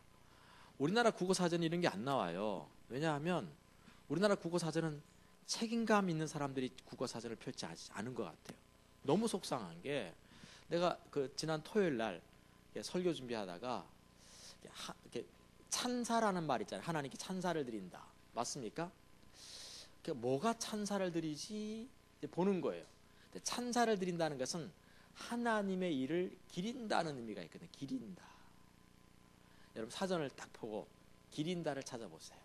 Speaker 1: 우리나라 국어사전에 이런 게 안 나와요. 왜냐하면 우리나라 국어사전은 책임감 있는 사람들이 국어사전을 펼치지 않은 것 같아요. 너무 속상한 게 내가 그 지난 토요일 날 설교 준비하다가 이렇게 찬사라는 말 있잖아요. 하나님께 찬사를 드린다. 맞습니까? 뭐가 찬사를 드리지 보는 거예요. 근데 찬사를 드린다는 것은 하나님의 일을 기린다는 의미가 있거든요. 기린다. 여러분 사전을 딱 보고 기린다를 찾아보세요.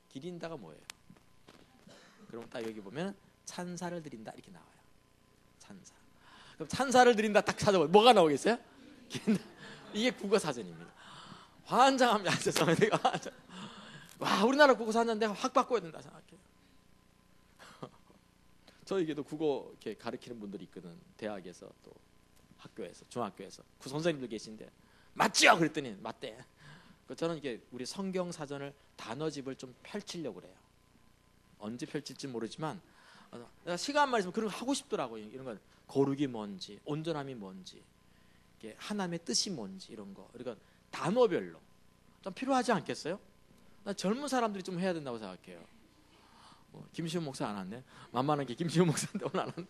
Speaker 1: 기린다가 뭐예요? 그럼 딱 여기 보면 찬사를 드린다 이렇게 나와요. 찬사. 그럼 찬사를 드린다 딱 찾아보면 뭐가 나오겠어요? 기린다. 이게 국어사전입니다. 환장합니다. 죄송합니다. 와, 우리나라 국어사전 내가 확 바꿔야 된다 생각해요. 저에게도 국어 이렇게 가르치는 분들이 있거든. 대학에서 또 학교에서, 중학교에서 그 선생님들 계신데 맞지요? 그랬더니 맞대. 저는 이게 우리 성경 사전을 단어집을 좀 펼치려고 그래요. 언제 펼칠지 모르지만 내가 시간만 있으면 그런 거 하고 싶더라고요. 이런 건 거룩이 뭔지, 온전함이 뭔지, 하나님의 뜻이 뭔지 이런 거. 그러니까 단어별로 좀 필요하지 않겠어요? 나 젊은 사람들이 좀 해야 된다고 생각해요. 김시훈 목사 안 왔네. 만만한 게 김시훈 목사인데 오늘 안 왔네.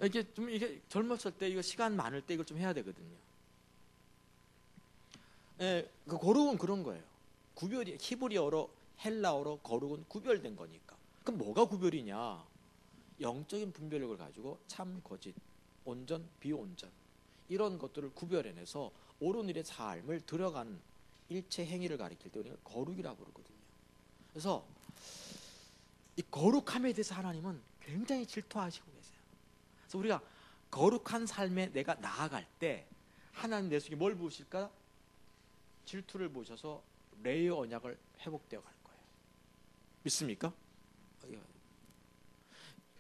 Speaker 1: 이게 젊었을 때 이거 시간 많을 때 이걸 좀 해야 되거든요. 그 거룩은 그런 거예요. 구별이 히브리어로 헬라어로 거룩은 구별된 거니까. 그럼 뭐가 구별이냐? 영적인 분별력을 가지고 참, 거짓, 온전, 비온전 이런 것들을 구별해내서 옳은 일의 삶을 들어가는 일체 행위를 가리킬 때 우리가 거룩이라고 그러거든요. 그래서 이 거룩함에 대해서 하나님은 굉장히 질투하시고 계세요. 그래서 우리가 거룩한 삶에 내가 나아갈 때 하나님 내 속에 뭘 부으실까? 질투를 부으셔서 레위 언약을 회복되어 갈 거예요. 믿습니까?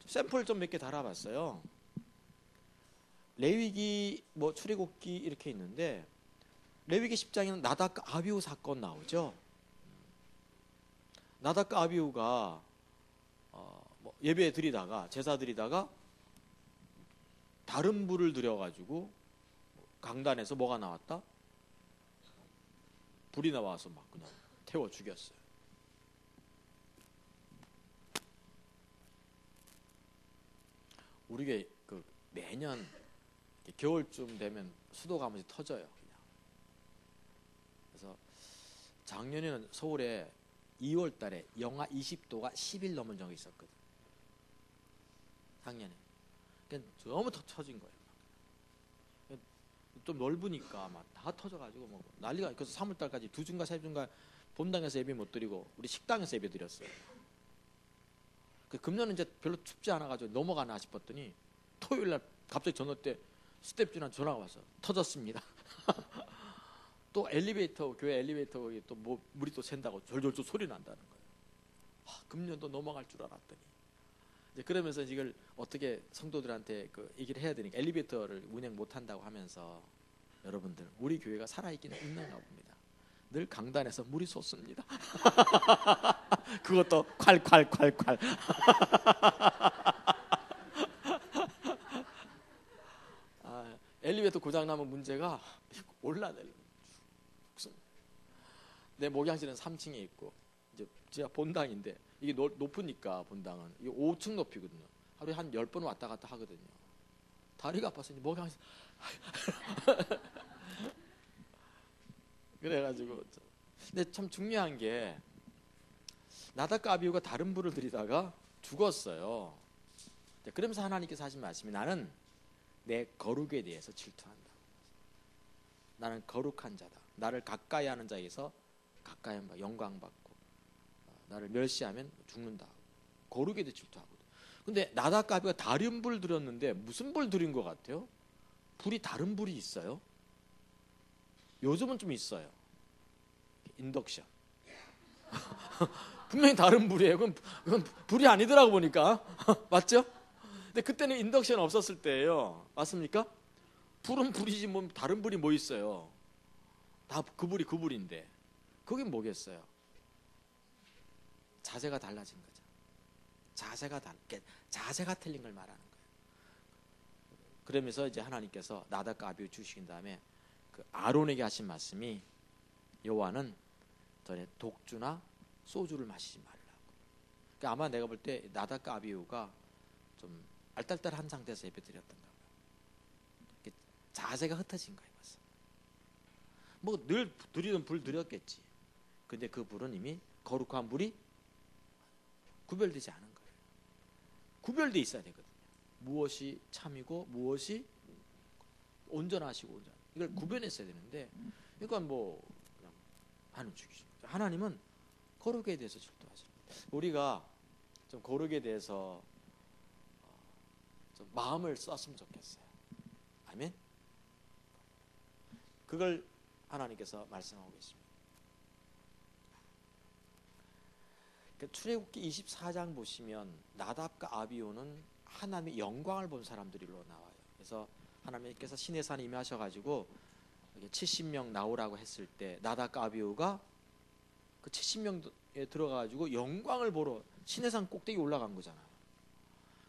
Speaker 1: 샘플 좀 몇 개 달아봤어요. 레위기, 출애굽기 이렇게 있는데 레위기 10장에는 나답과 아비후 사건 나오죠. 나답과 아비후가 예배 드리다가, 제사 드리다가 다른 불을 들여가지고 강단에서 뭐가 나왔다? 불이 나와서 막 그냥 태워 죽였어요. 우리가 매년 겨울쯤 되면 수도가 한 번씩 터져요. 그냥. 그래서 작년에는 서울에 2월 달에 영하 20도가 10일 넘은 적이 있었거든. 작년에. 그러니까 너무 터진 거예요. 좀 넓으니까 막 다 터져가지고 난리가. 그래서 3월 달까지 2주인가 3주인가 본당에서 예배 못 드리고 우리 식당에서 예배 드렸어요. 금년은 이제 별로 춥지 않아가지고 넘어가나 싶었더니 토요일 날 갑자기 저녁 때 스태프들한테 전화가 와서 터졌습니다. 또 엘리베이터, 교회 엘리베이터 거기 또 물이 또 샌다고 졸졸졸 소리 난다는 거예요. 금년도 넘어갈 줄 알았더니. 이제 그러면서 이걸 어떻게 성도들한테 얘기를 해야 되니까 엘리베이터를 운행 못 한다고 하면서 여러분들 우리 교회가 살아있기는 있는가 봅니다. 늘 강단에서 물이 솟습니다. 그것도 콸콸콸콸. 엘리베이터 고장나면 문제가 올라내려. 내 목양실은 3층에 있고 이제 제가 본당인데 이게 높으니까 본당은 이게 5층 높이거든요. 하루에 한 10번 왔다 갔다 하거든요. 다리가 아파서 목양실 그래가지고. 근데 참 중요한 게 나답과 아비후가 다른 불을 들이다가 죽었어요. 그러면서 하나님께서 하신 말씀이 나는 내 거룩에 대해서 질투한다. 나는 거룩한 자다. 나를 가까이 하는 자에게서 가까이 하면 영광받고 나를 멸시하면 죽는다. 거룩에 대해 질투하거든. 근데 나답과 아비후가 다른 불 들였는데 무슨 불 들인 것 같아요? 불이 다른 불이 있어요? 요즘은 좀 있어요. 인덕션. 분명히 다른 불이에요. 그건 불이 아니더라고 보니까. 맞죠? 근데 그때는 인덕션 없었을 때예요. 맞습니까? 불은 불이지 뭐 다른 불이 뭐 있어요. 다 그 불이 그 불인데. 그게 뭐겠어요? 자세가 달라진 거죠. 자세가 틀린 걸 말하는 거예요. 그러면서 이제 하나님께서 나답과 아비후 주신 다음에 아론에게 하신 말씀이 여호와는 전에 독주나 소주를 마시지 말라고. 그러니까 아마 내가 볼 때 나답과 아비후가 좀 알딸딸한 상태에서 예배드렸던가 봐요. 자세가 흩어진 거예요. 늘 드리던 불 드렸겠지. 근데 그 불은 이미 거룩한 불이 구별되지 않은 거예요. 구별돼 있어야 되거든요. 무엇이 참이고 무엇이 온전하시고 이걸 구별했어야 되는데 이건 그냥 하는 죽이죠. 하나님은 거룩에 대해서 질투하십니다. 우리가 좀 거룩에 대해서 좀 마음을 썼으면 좋겠어요. 아멘. 그걸 하나님께서 말씀하고 계십니다. 출애굽기 24장 보시면 나답과 아비후는 하나님의 영광을 본 사람들로 나와요. 그래서 하나님께서 시내산에 임하셔가지고 70명 나오라고 했을 때 나답과 아비후가 그 70명에 들어가가지고 영광을 보러 시내산 꼭대기 올라간 거잖아요.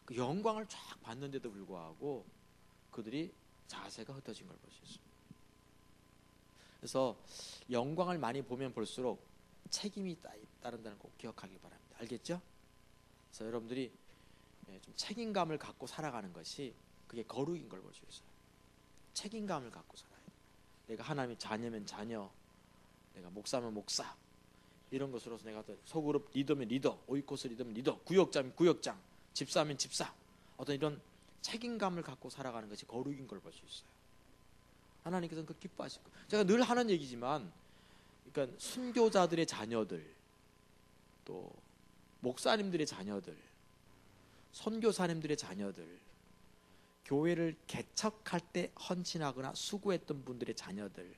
Speaker 1: 그 영광을 쫙 봤는데도 불구하고 그들이 자세가 흩어진 걸 볼 수 있습니다. 그래서 영광을 많이 보면 볼수록 책임이 따른다는 거 꼭 기억하기 바랍니다. 알겠죠? 그래서 여러분들이 좀 책임감을 갖고 살아가는 것이 그게 거룩인 걸 볼 수 있어요. 책임감을 갖고 살아야 돼요. 내가 하나님의 자녀면 자녀, 내가 목사면 목사, 이런 것으로서 내가 소그룹 리더면 리더, 오이코스 리더면 리더, 구역장면 구역장, 집사면 집사, 어떤 이런 책임감을 갖고 살아가는 것이 거룩인 걸 볼 수 있어요. 하나님께서는 그 기뻐하시고, 제가 늘 하는 얘기지만, 그러니까 순교자들의 자녀들, 또 목사님들의 자녀들, 선교사님들의 자녀들, 교회를 개척할 때 헌신하거나 수고했던 분들의 자녀들,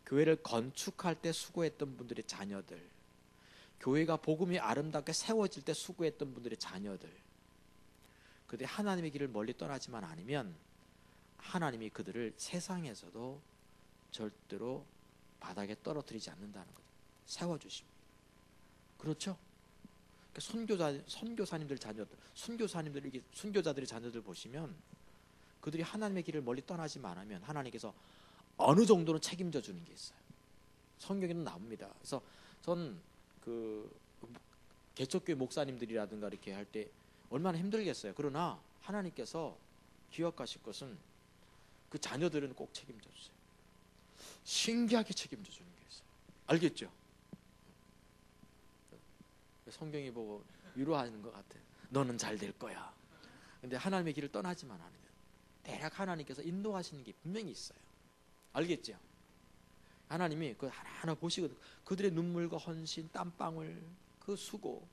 Speaker 1: 교회를 건축할 때 수고했던 분들의 자녀들, 교회가 복음이 아름답게 세워질 때 수고했던 분들의 자녀들, 그들이 하나님의 길을 멀리 떠나지만 않으면 하나님이 그들을 세상에서도 절대로 바닥에 떨어뜨리지 않는다는 거죠. 세워주십니다. 그렇죠? 선교사님들 자녀들, 순교사님들, 이게 순교자들의 자녀들 보시면 그들이 하나님의 길을 멀리 떠나지만 않으면 하나님께서 어느 정도는 책임져 주는 게 있어요. 성경에는 나옵니다. 그래서 전 그 개척교회 목사님들이라든가 이렇게 할 때 얼마나 힘들겠어요. 그러나 하나님께서 기억하실 것은 그 자녀들은 꼭 책임져 주세요. 신기하게 책임져 주는 게 있어요. 알겠죠? 성경이 보고 위로하는 것 같아요. 너는 잘 될 거야. 근데 하나님의 길을 떠나지만 않으면 대략 하나님께서 인도하시는 게 분명히 있어요. 알겠죠? 하나님이 그 하나하나 보시거든. 그들의 눈물과 헌신, 땀방울, 그 수고,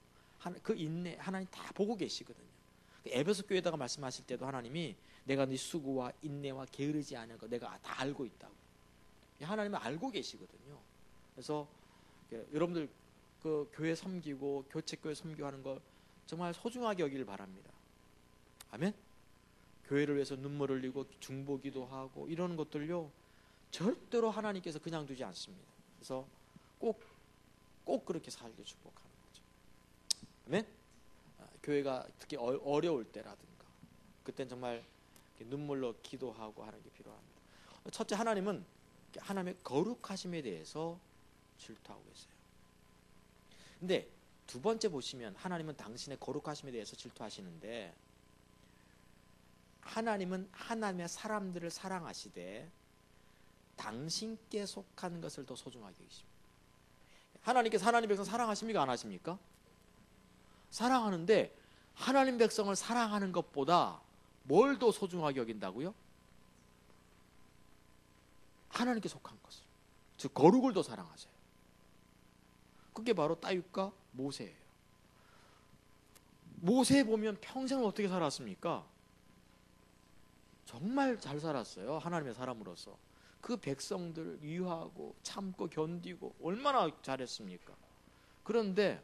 Speaker 1: 그 인내, 하나님 다 보고 계시거든요. 에베소 교회에다가 말씀하실 때도 하나님이 내가 네 수고와 인내와 게으르지 않은 거 내가 다 알고 있다고. 하나님은 알고 계시거든요. 그래서 여러분들 그 교회 섬기고 교책교회 섬기하는 거 정말 소중하게 여기를 바랍니다. 아멘. 교회를 위해서 눈물 흘리고 중보기도 하고 이런 것들요 절대로 하나님께서 그냥 두지 않습니다. 그래서 꼭 그렇게 살게 축복하는 거죠. 아멘. 교회가 특히 어려울 때라든가 그땐 정말 눈물로 기도하고 하는 게 필요합니다. 첫째, 하나님은 하나님의 거룩하심에 대해서 질투하고 계세요. 근데 두 번째 보시면 하나님은 당신의 거룩하심에 대해서 질투하시는데, 하나님은 하나님의 사람들을 사랑하시되 당신께 속한 것을 더 소중하게 여기십니다. 하나님께서 하나님 백성 사랑하십니까? 안 하십니까? 사랑하는데 하나님 백성을 사랑하는 것보다 뭘 더 소중하게 여긴다고요? 하나님께 속한 것을, 즉 거룩을 더 사랑하세요. 그게 바로 다윗과 모세예요. 모세 보면 평생을 어떻게 살았습니까? 정말 잘 살았어요. 하나님의 사람으로서. 그 백성들을 위하고 참고 견디고 얼마나 잘했습니까? 그런데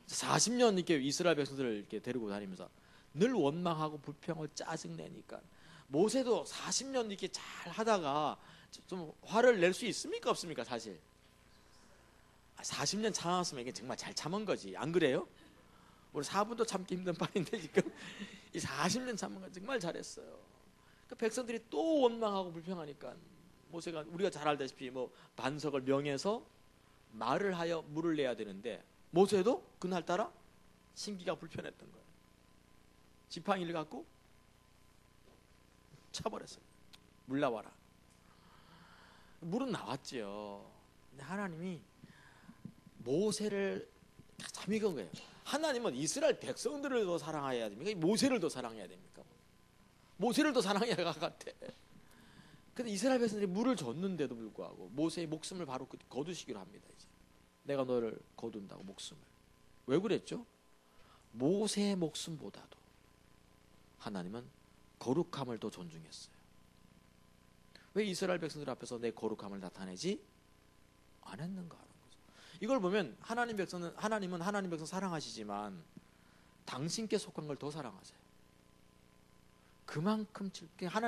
Speaker 1: 40년 이렇게 이스라엘 백성들을 이렇게 데리고 다니면서 늘 원망하고 불평하고 짜증내니까 모세도 40년 이렇게 잘 하다가 좀 화를 낼 수 있습니까? 없습니까? 사실 40년 참았으면 이게 정말 잘 참은 거지. 안 그래요? 우리 4분도 참기 힘든 판인데 지금 이 40년 참은 건 정말 잘했어요. 그 백성들이 또 원망하고 불평하니까 모세가 우리가 잘 알다시피 뭐 반석을 명해서 말을 하여 물을 내야 되는데 모세도 그날따라 신기가 불편했던 거예요. 지팡이를 갖고 쳐버렸어요. 물 나와라. 물은 나왔지요. 근데 하나님이 모세를 참 이건 거예요. 하나님은 이스라엘 백성들을 더 사랑해야 됩니까? 모세를 더 사랑해야 됩니까? 모세를 더 사랑해야 할 것 같아. 근데 이스라엘 백성들이 물을 줬는데도 불구하고 모세의 목숨을 바로 거두시기로 합니다. 이제 내가 너를 거둔다고 목숨을. 왜 그랬죠? 모세의 목숨보다도 하나님은 거룩함을 더 존중했어요. 왜 이스라엘 백성들 앞에서 내 거룩함을 나타내지 않았는가 하는 거죠. 이걸 보면 하나님은 하나님 백성 사랑하시지만 당신께 속한 걸 더 사랑하세요. 그만큼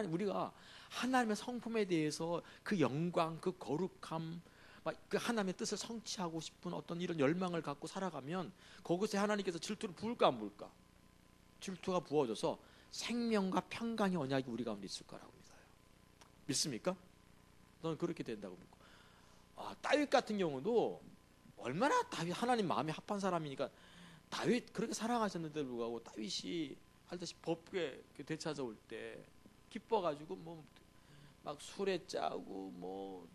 Speaker 1: 우리가 하나님의 성품에 대해서 그 영광, 그 거룩함, 그 하나님의 뜻을 성취하고 싶은 어떤 이런 열망을 갖고 살아가면 거기서 하나님께서 질투를 부을까 안 부을까? 질투가 부어져서 생명과 평강의 언약이 우리 가운데 있을 거라고 믿어요. 믿습니까? 저는 그렇게 된다고 믿고. 다윗 같은 경우도 얼마나 다윗 하나님 마음에 합한 사람이니까 다윗 그렇게 사랑하셨는데도 불구하고 다윗이 알다시피 법궤 되찾아올 때 기뻐가지고 막 수레 짜고 뭐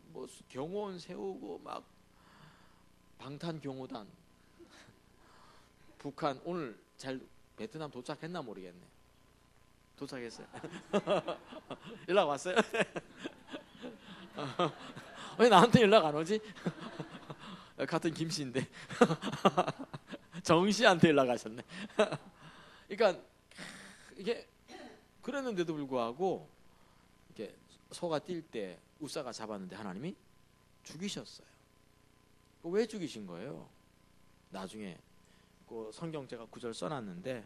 Speaker 1: 경호원 세우고 막 방탄 경호단 북한 오늘 잘 베트남 도착했나 모르겠네. 도착했어요. 연락 왔어요? 왜 나한테 연락 안 오지? 같은 김씨인데 정씨한테 연락하셨네. 그러니까 이게 그랬는데도 불구하고 이게 소가 뛸 때 우사가 잡았는데 하나님이 죽이셨어요. 왜 죽이신 거예요? 나중에 그 성경 제가 구절 써놨는데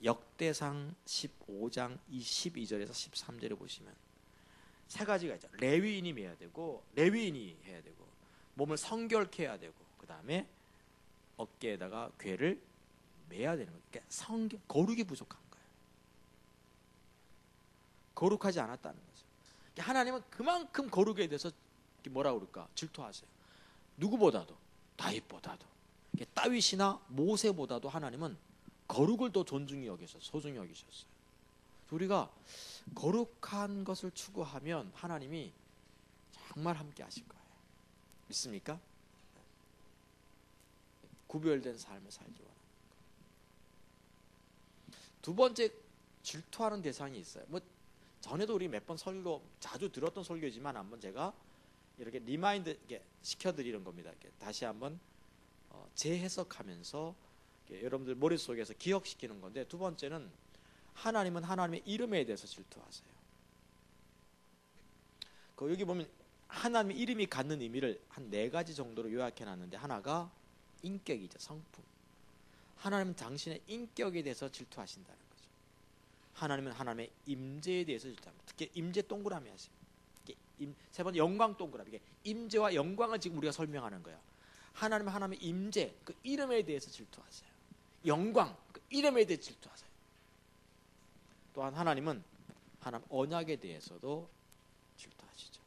Speaker 1: 역대상 15장 22절에서 13절에 보시면 세 가지가 있죠. 레위인이 해야 되고 몸을 성결케 해야 되고 그 다음에 어깨에다가 궤를 매야 되는 거예요. 그러니까 거룩이 부족한 거예요. 거룩하지 않았다는 거죠. 그러니까 하나님은 그만큼 거룩에 대해서 뭐라 그럴까? 질투하세요. 누구보다도 다윗보다도 다윗이나 모세보다도 하나님은 거룩을 더 존중히 여기셨어요. 소중히 여기셨어요. 우리가 거룩한 것을 추구하면 하나님이 정말 함께 하실 거예요. 믿습니까? 구별된 삶을 살기 원합니다. 두 번째 질투하는 대상이 있어요. 뭐 전에도 우리 몇 번 설교 자주 들었던 설교지만 한번 제가 이렇게 리마인드 시켜드리는 겁니다. 이렇게 다시 한번 재해석하면서 여러분들 머릿속에서 기억시키는 건데, 두 번째는 하나님은 하나님의 이름에 대해서 질투하세요. 여기 보면 하나님의 이름이 갖는 의미를 한 4가지 정도로 요약해놨는데, 하나가 인격이죠. 성품. 하나님은 당신의 인격에 대해서 질투하신다는 거죠. 하나님은 하나님의 임재에 대해서 질투합니다. 특히 임재 동그라미 하세요. 세 번째 영광 동그라미. 임재와 영광을 지금 우리가 설명하는 거예요. 하나님은 하나님의 임재, 그 이름에 대해서 질투하세요. 영광, 그 이름에 대해서 질투하세요. 또한 하나님은 하나님 언약에 대해서도 질투하시죠.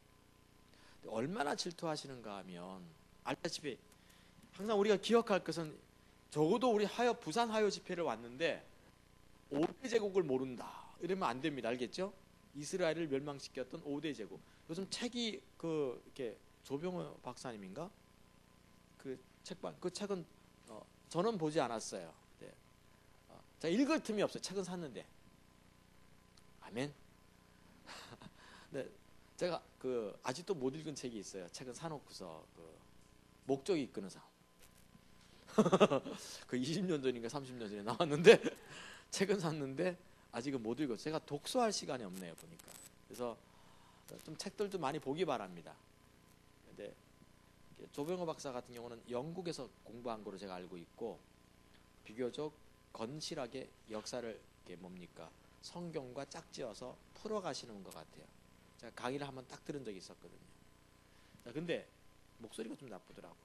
Speaker 1: 얼마나 질투하시는가 하면 알다시피 항상 우리가 기억할 것은, 적어도 우리 부산 화요 집회를 왔는데 5대 제국을 모른다 이러면 안 됩니다. 알겠죠? 이스라엘을 멸망시켰던 5대 제국. 요즘 책이 이렇게 조병호 박사님인가? 그 책은 저는 보지 않았어요. 네. 제가 읽을 틈이 없어요. 책은 샀는데. 아멘. 네, 제가 아직도 못 읽은 책이 있어요. 책은 사놓고서 목적이 이끄는 삶. 20년 전인가 30년 전에 나왔는데 책은 샀는데 아직은 못 읽었어요. 제가 독서할 시간이 없네요, 보니까. 그래서 좀 책들도 많이 보기 바랍니다. 근데 조병호 박사 같은 경우는 영국에서 공부한 거로 제가 알고 있고, 비교적 건실하게 역사를 성경과 짝지어서 풀어가시는 것 같아요. 제가 강의를 한번 딱 들은 적이 있었거든요. 자, 근데 목소리가 좀 나쁘더라고.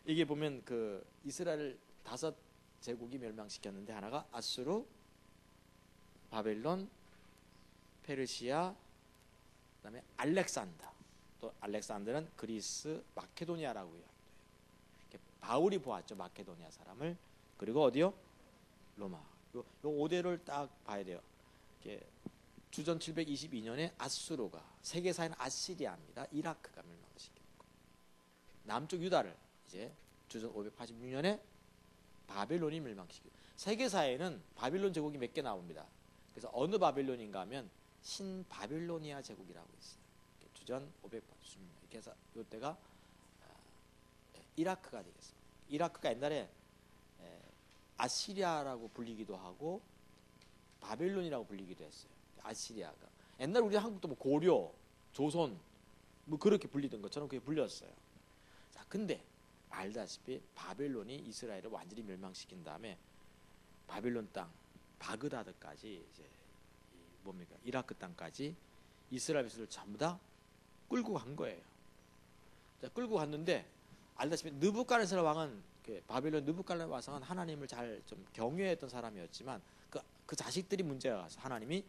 Speaker 1: 이게 보면 이스라엘 5 제국이 멸망시켰는데, 하나가 아수르, 바벨론, 페르시아, 그다음에 알렉산더. 또 알렉산더는 그리스, 마케도니아라고 이야기해요. 바울이 보았죠, 마케도니아 사람을. 그리고 어디요? 로마. 요 5대를 딱 봐야 돼요. 주전 722년에 아수르가, 세계사인 아시리아입니다. 이라크가 멸망시켰고, 남쪽 유다를 이제 주전 586년에 바벨론이 멸망시켰고, 세계사에는 바벨론 제국이 몇 개 나옵니다. 그래서 어느 바벨론인가 하면 신바빌로니아 제국이라고 있어요. 주전 586년. 이렇게 해서 이때가 이라크가 되겠습니다. 이라크가 옛날에 아시리아라고 불리기도 하고 바벨론이라고 불리기도 했어요. 아시리아가. 옛날 우리 한국도 고려, 조선 그렇게 불리던 것처럼 그게 불렸어요. 자, 근데 알다시피 바벨론이 이스라엘을 완전히 멸망시킨 다음에 바벨론 땅, 바그다드까지 이제 이라크 땅까지 이스라엘 백성을 전부 다 끌고 간 거예요. 자, 끌고 갔는데 알다시피 느부갓네살 왕은 바벨론 느부갓네살 왕은 하나님을 잘 좀 경외했던 사람이었지만 그 자식들이 문제가 가서 하나님이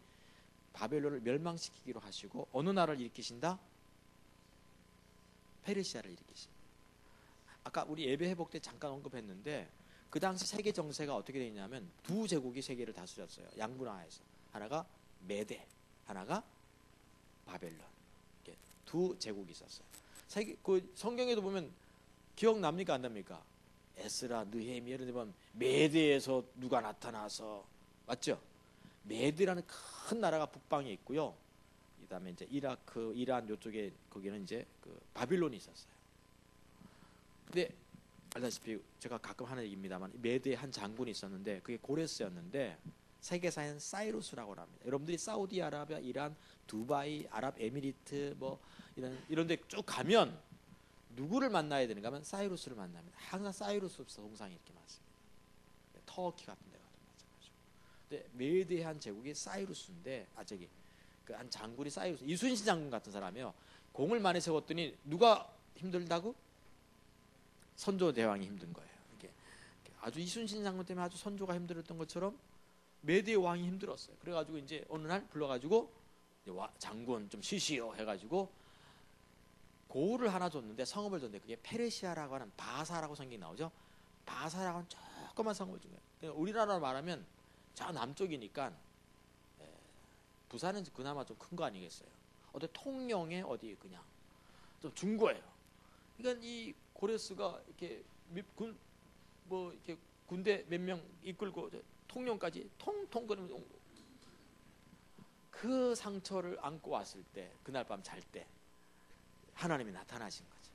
Speaker 1: 바벨론을 멸망시키기로 하시고 어느 나라를 일으키신다? 페르시아를 일으키십니다. 아까 우리 예배 회복 때 잠깐 언급했는데, 그 당시 세계 정세가 어떻게 되냐면 2 제국이 세계를 다스렸어요. 양분화해서. 하나가 메데, 하나가 바벨론. 이렇게 2 제국이 있었어요. 성경에도 보면 기억납니까 안 납니까? 에스라, 느헤미야 이런 데 보면 메대에서 누가 나타나서 맞죠? 메대라는 큰 나라가 북방에 있고요. 그다음에 이제 이라크, 이란 요쪽에 거기는 이제 그 바빌론이 있었어요. 근데 알다시피 제가 가끔 하는 얘기입니다만 메대에 한 장군이 있었는데 그게 고레스였는데 세계사에는 사이루스라고 합니다. 여러분들이 사우디아라비아, 이란, 두바이, 아랍에미리트 뭐 이런 데 쭉 가면 누구를 만나야 되는가 하면 사이루스를 만납니다. 항상 사이루스 동상이 이렇게 많습니다. 터키 같은 데 가도 마찬가지고. 근데 메대한 제국이 사이루스인데 저기 그 한 장군이 사이루스, 이순신 장군 같은 사람이요. 공을 많이 세웠더니 누가 힘들다고? 선조 대왕이 힘든 거예요. 이게 아주 이순신 장군 때문에 아주 선조가 힘들었던 것처럼 메대 왕이 힘들었어요. 그래가지고 이제 어느 날 불러가지고 장군 좀 쉬시오 해가지고 고을을 하나 줬는데 성읍을 줬는데 그게 페르시아라고 하는 바사라고 성경이 나오죠. 바사라고 하는 조그만 성읍을 준 거예요. 우리나라로 말하면 저 남쪽이니까 부산은 그나마 좀 큰 거 아니겠어요. 어디 통영에 어디 그냥 좀 준 거예요. 그러니까 이 고레스가 이렇게 이렇게 군대 몇 명 이끌고 통영까지 통통 거리면서 그 상처를 안고 왔을 때 그날 밤 잘 때 하나님이 나타나신 거죠.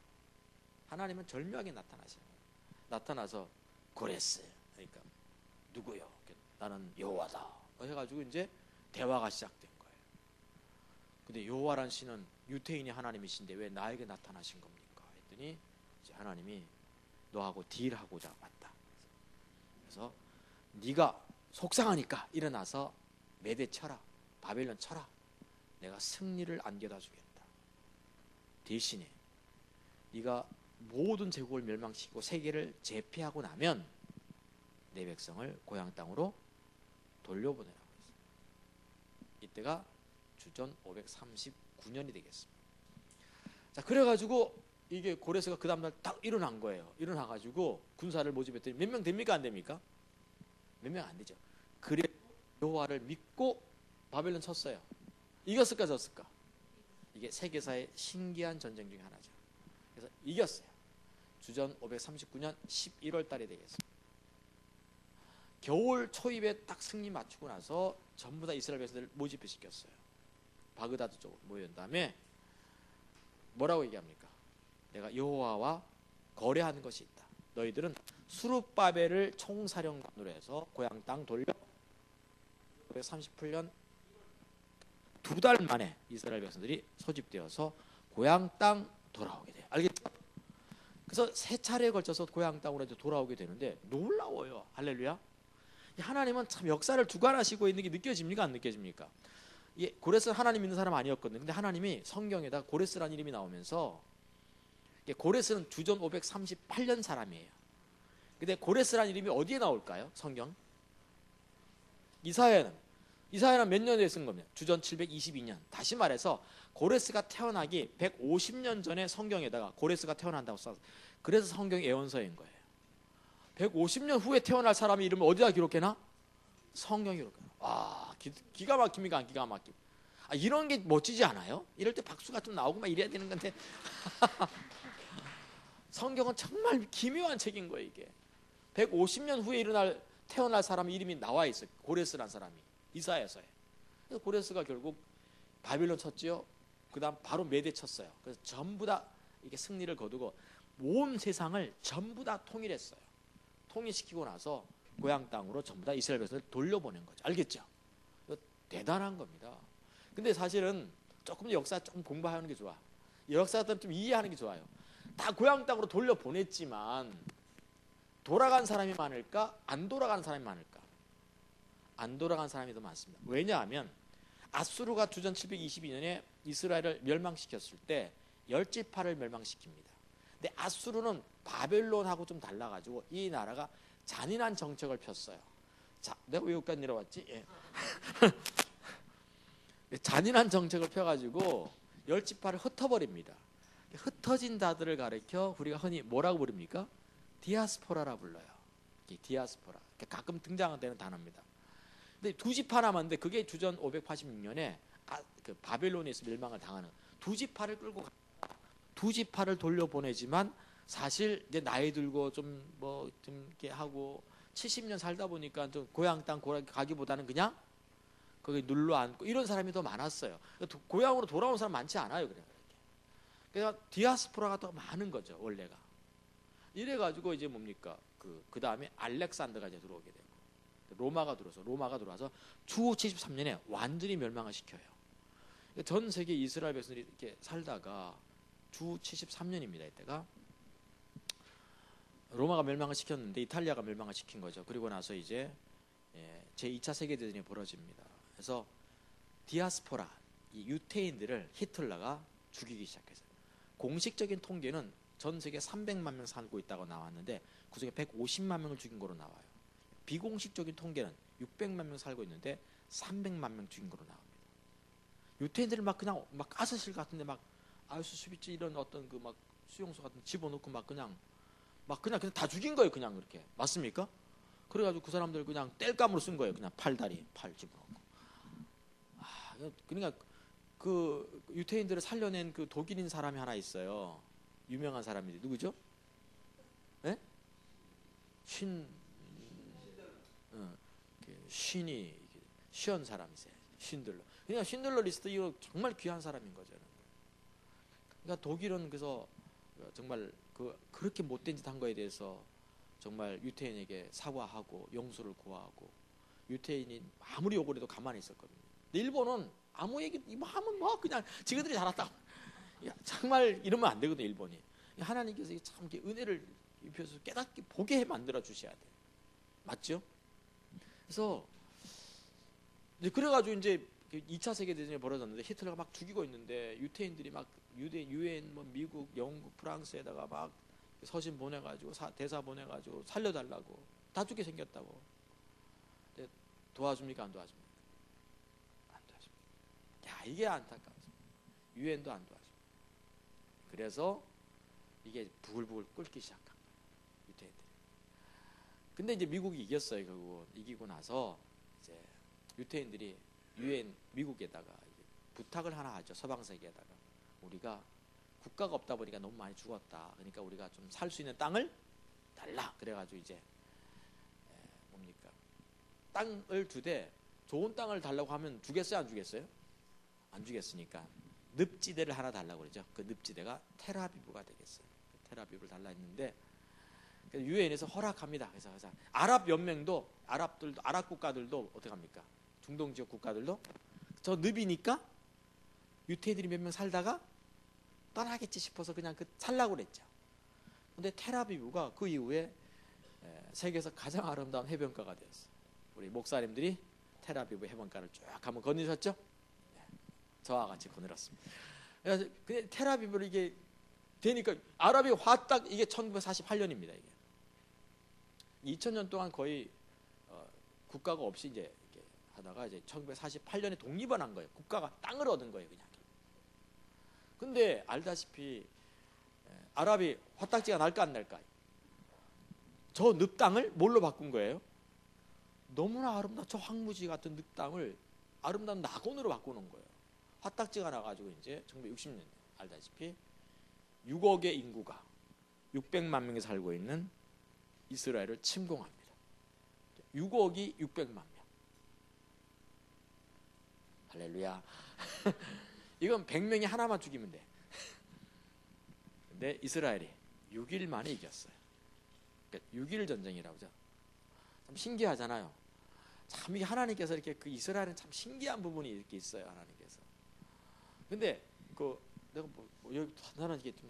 Speaker 1: 하나님은 절묘하게 나타나신 거예요. 나타나서 고레스 그러니까 누구요? 나는 여호와다 해가지고 이제 대화가 시작된 거예요. 근데 여호와란 신은 유태인이 하나님이신데 왜 나에게 나타나신 겁니까? 했더니 이제 하나님이 너하고 딜하고자 왔다. 그래서 네가 속상하니까 일어나서 메대 쳐라, 바벨론 쳐라. 내가 승리를 안겨다 주겠다. 대신에 네가 모든 제국을 멸망시키고 세계를 제패하고 나면 내 백성을 고향 땅으로 돌려보내라고 했어요. 이때가 주전 539년이 되겠습니다. 자, 그래가지고 이게 고레스가 그 다음날 딱 일어난 거예요. 일어나가지고 군사를 모집했더니 몇 명 됩니까? 안 됩니까? 몇 명 안 되죠. 그래 여호와를 믿고 바벨론 쳤어요. 이겼을까 졌을까? 이게 세계사의 신기한 전쟁 중에 하나죠. 그래서 이겼어요. 주전 539년 11월 달에 되겠습니다. 겨울 초입에 딱 승리 맞추고 나서 전부 다 이스라엘 백성들을 모집해 시켰어요. 바그다드 쪽으로 모인 다음에 뭐라고 얘기합니까? 내가 여호와와 거래하는 것이 있다. 너희들은 수룹바벨을 총사령관으로 해서 고향 땅 돌려 538년 2달 만에 이스라엘 백성들이 소집되어서 고향 땅 돌아오게 돼요. 알겠죠? 그래서 세 차례에 걸쳐서 고향 땅으로 이제 돌아오게 되는데 놀라워요. 할렐루야. 하나님은 참 역사를 주관하시고 있는 게 느껴집니까? 안 느껴집니까? 고레스는 하나님 믿는 사람 아니었거든요. 근데 하나님이 성경에다 고레스라는 이름이 나오면서 고레스는 주전 538년 사람이에요. 근데 고레스라는 이름이 어디에 나올까요? 성경? 이사야는 몇 년에 쓴 겁니다. 주전 722년. 다시 말해서 고레스가 태어나기 150년 전에 성경에다가 고레스가 태어난다고 써서 그래서 성경 예언서인 거예요. 150년 후에 태어날 사람의 이름을 어디다 기록해놔? 성경에 기록해놔. 기가 막힙니까? 안 기가 막힙니까? 이런 게 멋지지 않아요? 이럴 때 박수가 좀 나오고 막 이래야 되는 건데 성경은 정말 기묘한 책인 거예요. 이게 150년 후에 태어날 사람의 이름이 나와 있어요. 고레스라는 사람이 이사야서에. 그래서 고레스가 결국 바빌론 쳤지요. 그 다음 바로 메대 쳤어요. 그래서 전부 다 이렇게 승리를 거두고 온 세상을 전부 다 통일했어요. 통일시키고 나서 고향 땅으로 전부 다 이스라엘 백성을 돌려보낸 거죠. 알겠죠? 대단한 겁니다. 근데 사실은 조금 역사 좀 공부하는 게 좋아. 역사를 좀 이해하는 게 좋아요. 다 고향 땅으로 돌려보냈지만 돌아간 사람이 많을까? 안 돌아간 사람이 많을까? 안 돌아간 사람이 더 많습니다. 왜냐하면 아수르가 주전 722년에 이스라엘을 멸망시켰을 때 열지파를 멸망시킵니다. 근데 아수르는 바벨론하고 좀 달라가지고 이 나라가 잔인한 정책을 폈어요. 자, 내가 왜 여기까지 내려왔지? 예. 잔인한 정책을 펴가지고 열지파를 흩어버립니다. 흩어진 자들을 가리켜 우리가 흔히 뭐라고 부릅니까? 디아스포라라 불러요. 디아스포라. 가끔 등장되는 단어입니다. 근데 두 지파 남았는데 그게 주전 586년에 바벨론에서 멸망을 당하는 두 지파를 끌고 두 지파를 돌려보내지만 사실 이제 나이 들고 좀 뭐 좀 이렇게 하고 70년 살다 보니까 좀 고향 땅 가기보다는 그냥 거기 눌러 앉고 이런 사람이 더 많았어요. 고향으로 돌아온 사람 많지 않아요. 그래서 디아스포라가 더 많은 거죠, 원래가. 이래가지고 이제 뭡니까? 그 다음에 알렉산더가 이제 들어오게 되고 로마가 들어와서 주 73년에 완전히 멸망을 시켜요. 전 세계 이스라엘 백성들이 이렇게 살다가 주 73년입니다. 이때가 로마가 멸망을 시켰는데 이탈리아가 멸망을 시킨 거죠. 그리고 나서 이제 제2차 세계대전이 벌어집니다. 그래서 디아스포라, 이 유태인들을 히틀러가 죽이기 시작했어요. 공식적인 통계는 전 세계 300만 명 살고 있다고 나왔는데 그중에 150만 명을 죽인 거로 나와요. 비공식적인 통계는 600만 명 살고 있는데 300만 명 죽인 거로 나옵니다. 유태인들을 막 그냥 막 가스실 같은데 막 아우슈비츠 이런 어떤 그 막 수용소 같은 집어넣고 막 그냥 다 죽인 거예요. 그냥 그렇게. 맞습니까? 그래가지고 그 사람들 그냥 땔감으로 쓴 거예요. 그냥 팔 집어넣고. 그러니까 그 유태인들을 살려낸 그 독일인 사람이 하나 있어요. 유명한 사람인데 누구죠? 예? 신이 시원 사람이세요. 신들러. 그러니까 신들러 리스트 이거 정말 귀한 사람인 거죠. 그러니까 독일은 그래서 정말 그렇게 못된 짓 한 거에 대해서 정말 유태인에게 사과하고 용서를 구하고 유태인이 아무리 욕을 해도 가만히 있었거든요. 근데 일본은 아무 얘기 뭐 하면 뭐 그냥 지그들이 잘했다. 정말 이러면 안 되거든요. 일본이. 하나님께서 참 이렇게 은혜를 입혀서 깨닫게 보게 만들어 주셔야 돼. 맞죠? 그래서 이제 그래가지고 이제 2차 세계대전이 벌어졌는데 히틀러가 막 죽이고 있는데 유태인들이 막 유엔 뭐 미국, 영국, 프랑스에다가 막 서신 보내가지고 대사 보내가지고 살려달라고 다 죽게 생겼다고. 도와줍니까 안 도와줍니까? 안 도와줍니다. 야 이게 안타까워서 유엔도 안 도와줍니다. 그래서 이게 부글부글 끓기 시작한 거예요. 유태인들이. 근데 이제 미국이 이겼어요. 결국 이기고 나서 이제 유태인들이 유엔 미국에다가 부탁을 하나 하죠. 서방 세계에다가 우리가 국가가 없다 보니까 너무 많이 죽었다. 그러니까 우리가 좀 살 수 있는 땅을 달라. 그래가지고 이제 뭡니까? 땅을 주되 좋은 땅을 달라고 하면 주겠어요? 안 주겠어요? 안 주겠으니까 늪지대를 하나 달라고 그러죠. 그 늪지대가 텔아비브가 되겠어요. 텔아비브를 달라 했는데 유엔에서 허락합니다. 그래서 아랍 연맹도 아랍 국가들도 어떻게 합니까? 중동 지역 국가들도 저 늪이니까 유태인들이 몇 명 살다가 떠나겠지 싶어서 그냥 살라고 그랬죠. 근데 텔아비브가 그 이후에 세계에서 가장 아름다운 해변가가 되었어요. 우리 목사님들이 텔아비브 해변가를 쭉 한번 거니셨죠? 저와 같이 거닐었습니다. 그래서 텔아비브를 이게 되니까 아랍이 화딱 이게 1948년입니다. 이게 2000년 동안 거의 국가가 없이 이제 이렇게 하다가 이제 1948년에 독립을 한 거예요. 국가가 땅을 얻은 거예요, 그냥. 근데 알다시피 아랍이 화딱지가 날까 안 날까? 저 늪 땅을 뭘로 바꾼 거예요? 너무나 아름다운 저 황무지 같은 늪 땅을 아름다운 낙원으로 바꾸는 거예요. 화딱지가 나가지고 이제 1960년 알다시피 6억의 인구가 600만 명이 살고 있는 이스라엘을 침공합니다. 6억이 600만 명. 할렐루야. 이건 100명이 하나만 죽이면 돼. 근데 이스라엘이 6일 만에 이겼어요. 그러니까 6일 전쟁이라고 하죠. 참 신기하잖아요. 참 이게 하나님께서 이렇게 그 이스라엘은 참 신기한 부분이 이렇게 있어요. 하나님께서. 근데 내가 여기 나는 이게 좀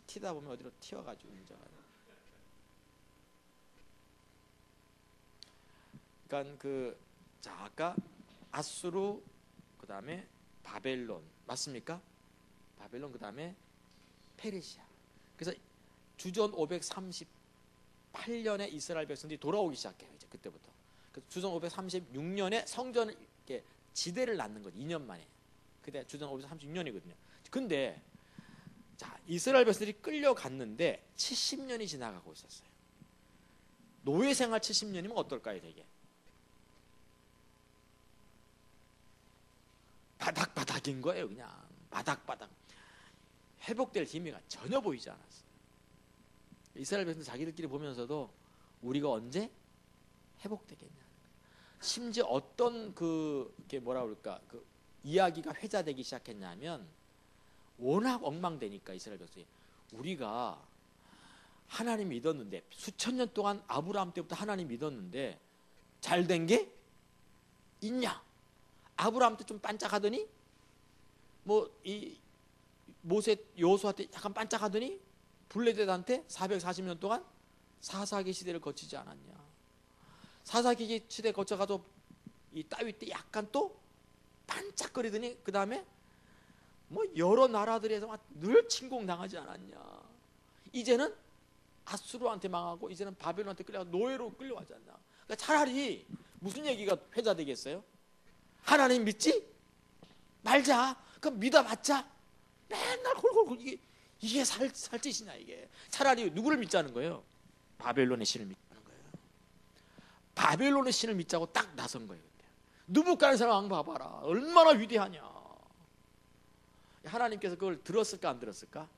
Speaker 1: 튀다 보면 어디로 튀어가지고 문제가. 그러니까 자 아까 아수르 그 다음에 바벨론 맞습니까? 바벨론 그 다음에 페르시아. 그래서 주전 538년에 이스라엘 백성들이 돌아오기 시작해요. 이제 그때부터. 주전 536년에 성전을 이렇게 지대를 낳는 거죠. 2년 만에. 그때 주전 536년이거든요. 근데 자 이스라엘 백성들이 끌려갔는데 70년이 지나가고 있었어요. 노예 생활 70년이면 어떨까요, 되게? 바닥바닥인 거예요, 그냥. 바닥바닥. 회복될 기미가 전혀 보이지 않았어요. 이스라엘 백성 자기들끼리 보면서도 우리가 언제 회복되겠냐. 심지어 어떤 그게 뭐라 그럴까 그 이야기가 회자되기 시작했냐면 워낙 엉망되니까 이스라엘 백성이 우리가 하나님 믿었는데 수천 년 동안 아브라함 때부터 하나님 믿었는데 잘된 게 있냐? 아브라함 때 좀 반짝하더니 뭐 이 모세 여호수아 때 약간 반짝하더니 블레셋한테 440년 동안 사사기 시대를 거치지 않았냐? 사사기 시대 거쳐가지고 이 다윗 때 약간 또 반짝거리더니 그 다음에 뭐 여러 나라들에서 늘 침공당하지 않았냐? 이제는 아수르한테 망하고 이제는 바벨론한테 끌려가 노예로 끌려가지 않냐? 그러니까 차라리 무슨 얘기가 회자되겠어요? 하나님 믿지? 말자. 그럼 믿어봤자 맨날 홀홀 이게 살짓이냐 이게. 차라리 누구를 믿자는 거예요? 바벨론의 신을 믿자는 거예요. 바벨론의 신을 믿자고 딱 나선 거예요. 느부갓네살 왕 봐봐라. 얼마나 위대하냐. 하나님께서 그걸 들었을까 안 들었을까?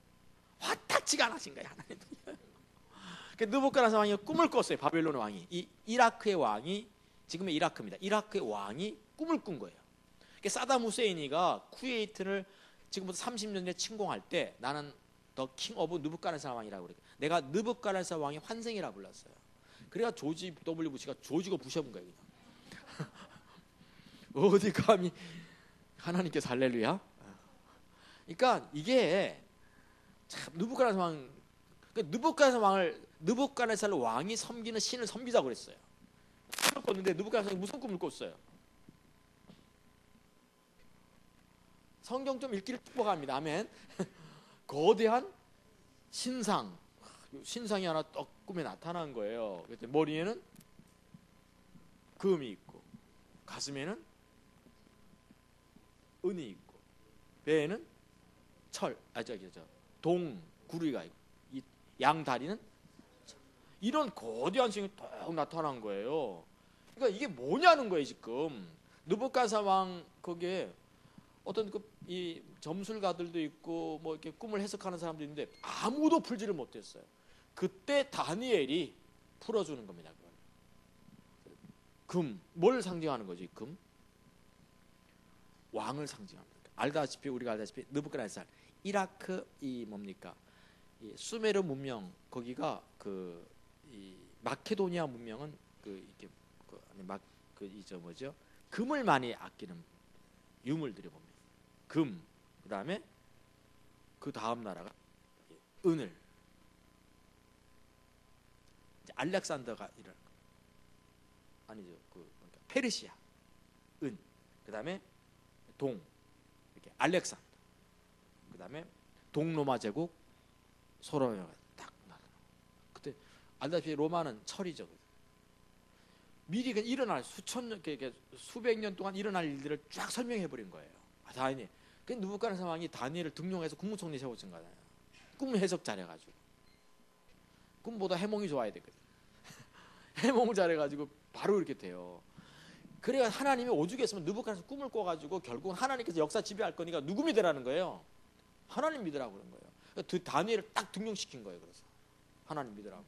Speaker 1: 화딱지가 안 하신 거예요. 하나님. 느부갓네살 왕이 꿈을 꿨어요. 바벨론의 왕이. 이 이라크의 왕이 지금의 이라크입니다. 이라크의 왕이 꿈을 꾼 거예요. 사담 후세인이가 쿠웨이트를 지금부터 30년 전에 침공할 때 나는 더 킹 오브 느부갓네살 왕이라고 그래요. 내가 느부갓네살 왕의 환생이라 불렀어요. 그래가 조지 W 부시가 조지고 부셔본 거예요. 그냥. 어디 감히 하나님께서 할렐루야. 그러니까 이게 참 느부갓네살 왕, 느부갓네살 왕이 섬기는 신을 섬기자고 그랬어요. 꿈을 꿨는데 느부갓네살 왕이 무슨 꿈을 꿨어요? 성경 좀 읽기를 축복합니다. 아멘. 거대한 신상이 하나 떡 꿈에 나타난 거예요. 그랬더니 머리에는 금이 있고 가슴에는 은이 있고 배에는 구리가 있고 이 양다리는 이런 거대한 신이 딱 나타난 거예요. 그러니까 이게 뭐냐는 거예요. 지금 느부갓네살 왕 거기에 어떤 이 점술가들도 있고 뭐 이렇게 꿈을 해석하는 사람도 있는데 아무도 풀지를 못했어요. 그때 다니엘이 풀어주는 겁니다. 금, 뭘 상징하는 거지? 금, 왕을 상징합니다. 우리가 알다시피 느부갓네살 이라크 이 뭡니까? 이 수메르 문명 거기가 이 마케도니아 문명은 금을 많이 아끼는 유물들이 봅니다. 금, 그다음에 그 다음 나라가 은을. 이제 알렉산더가 페르시아, 은, 그다음에 이렇게 알렉산더, 그다음에 동로마 제국, 소로마가 딱 나타나. 그때 알다시피 로마는 철이죠. 미리 일어날 수백 년 동안 일어날 일들을 쫙 설명해 버린 거예요. 다행히. 그 느부갓네살 왕이 다니엘을 등용해서 국무총리 세워준 거잖아요. 꿈 해석 잘해가지고. 꿈보다 해몽이 좋아야 되거든. 해몽을 잘해가지고 바로 이렇게 돼요. 그래야 하나님이 오죽했으면 느부갓네살 꿈을 꿔가지고 결국은 하나님께서 역사 지배할 거니까 누구 믿으라는 거예요? 하나님 믿으라고 그런 거예요. 그러니까 다니엘을 딱 등용시킨 거예요. 그래서 하나님 믿으라고.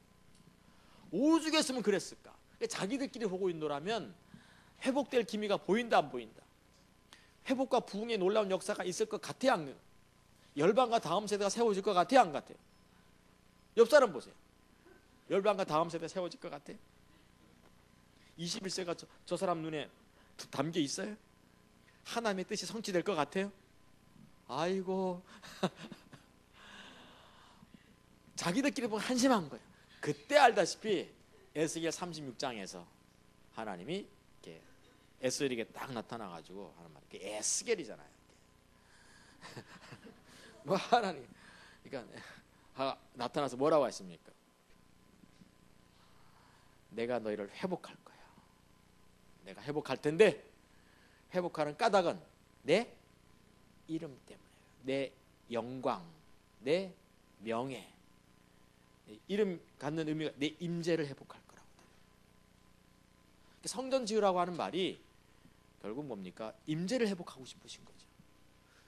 Speaker 1: 오죽했으면 그랬을까? 자기들끼리 보고 있노라면 회복될 기미가 보인다 안 보인다? 회복과 부흥의 놀라운 역사가 있을 것 같아요? 안? 열방과 다음 세대가 세워질 것 같아요? 안 같아요? 옆 사람 보세요. 열방과 다음 세대가 세워질 것 같아요? 21세가 저 사람 눈에 담겨 있어요? 하나님의 뜻이 성취될 것 같아요? 아이고. 자기들끼리 보면 한심한 거예요. 그때 알다시피 에스겔 36장에서 하나님이 이렇게 에스겔에게 딱 나타나가지고 하는 말, 에스겔이잖아요. 뭐 하나님, 그러니까 나타나서 뭐라고 했습니까? 내가 너희를 회복할 거야. 내가 회복할 텐데 회복하는 까닭은 내 이름 때문이에요. 내 영광, 내 명예, 이름 갖는 의미가 내 임재를 회복할 거라고. 성전 지으라고 하는 말이 결국 뭡니까? 임재를 회복하고 싶으신 거죠.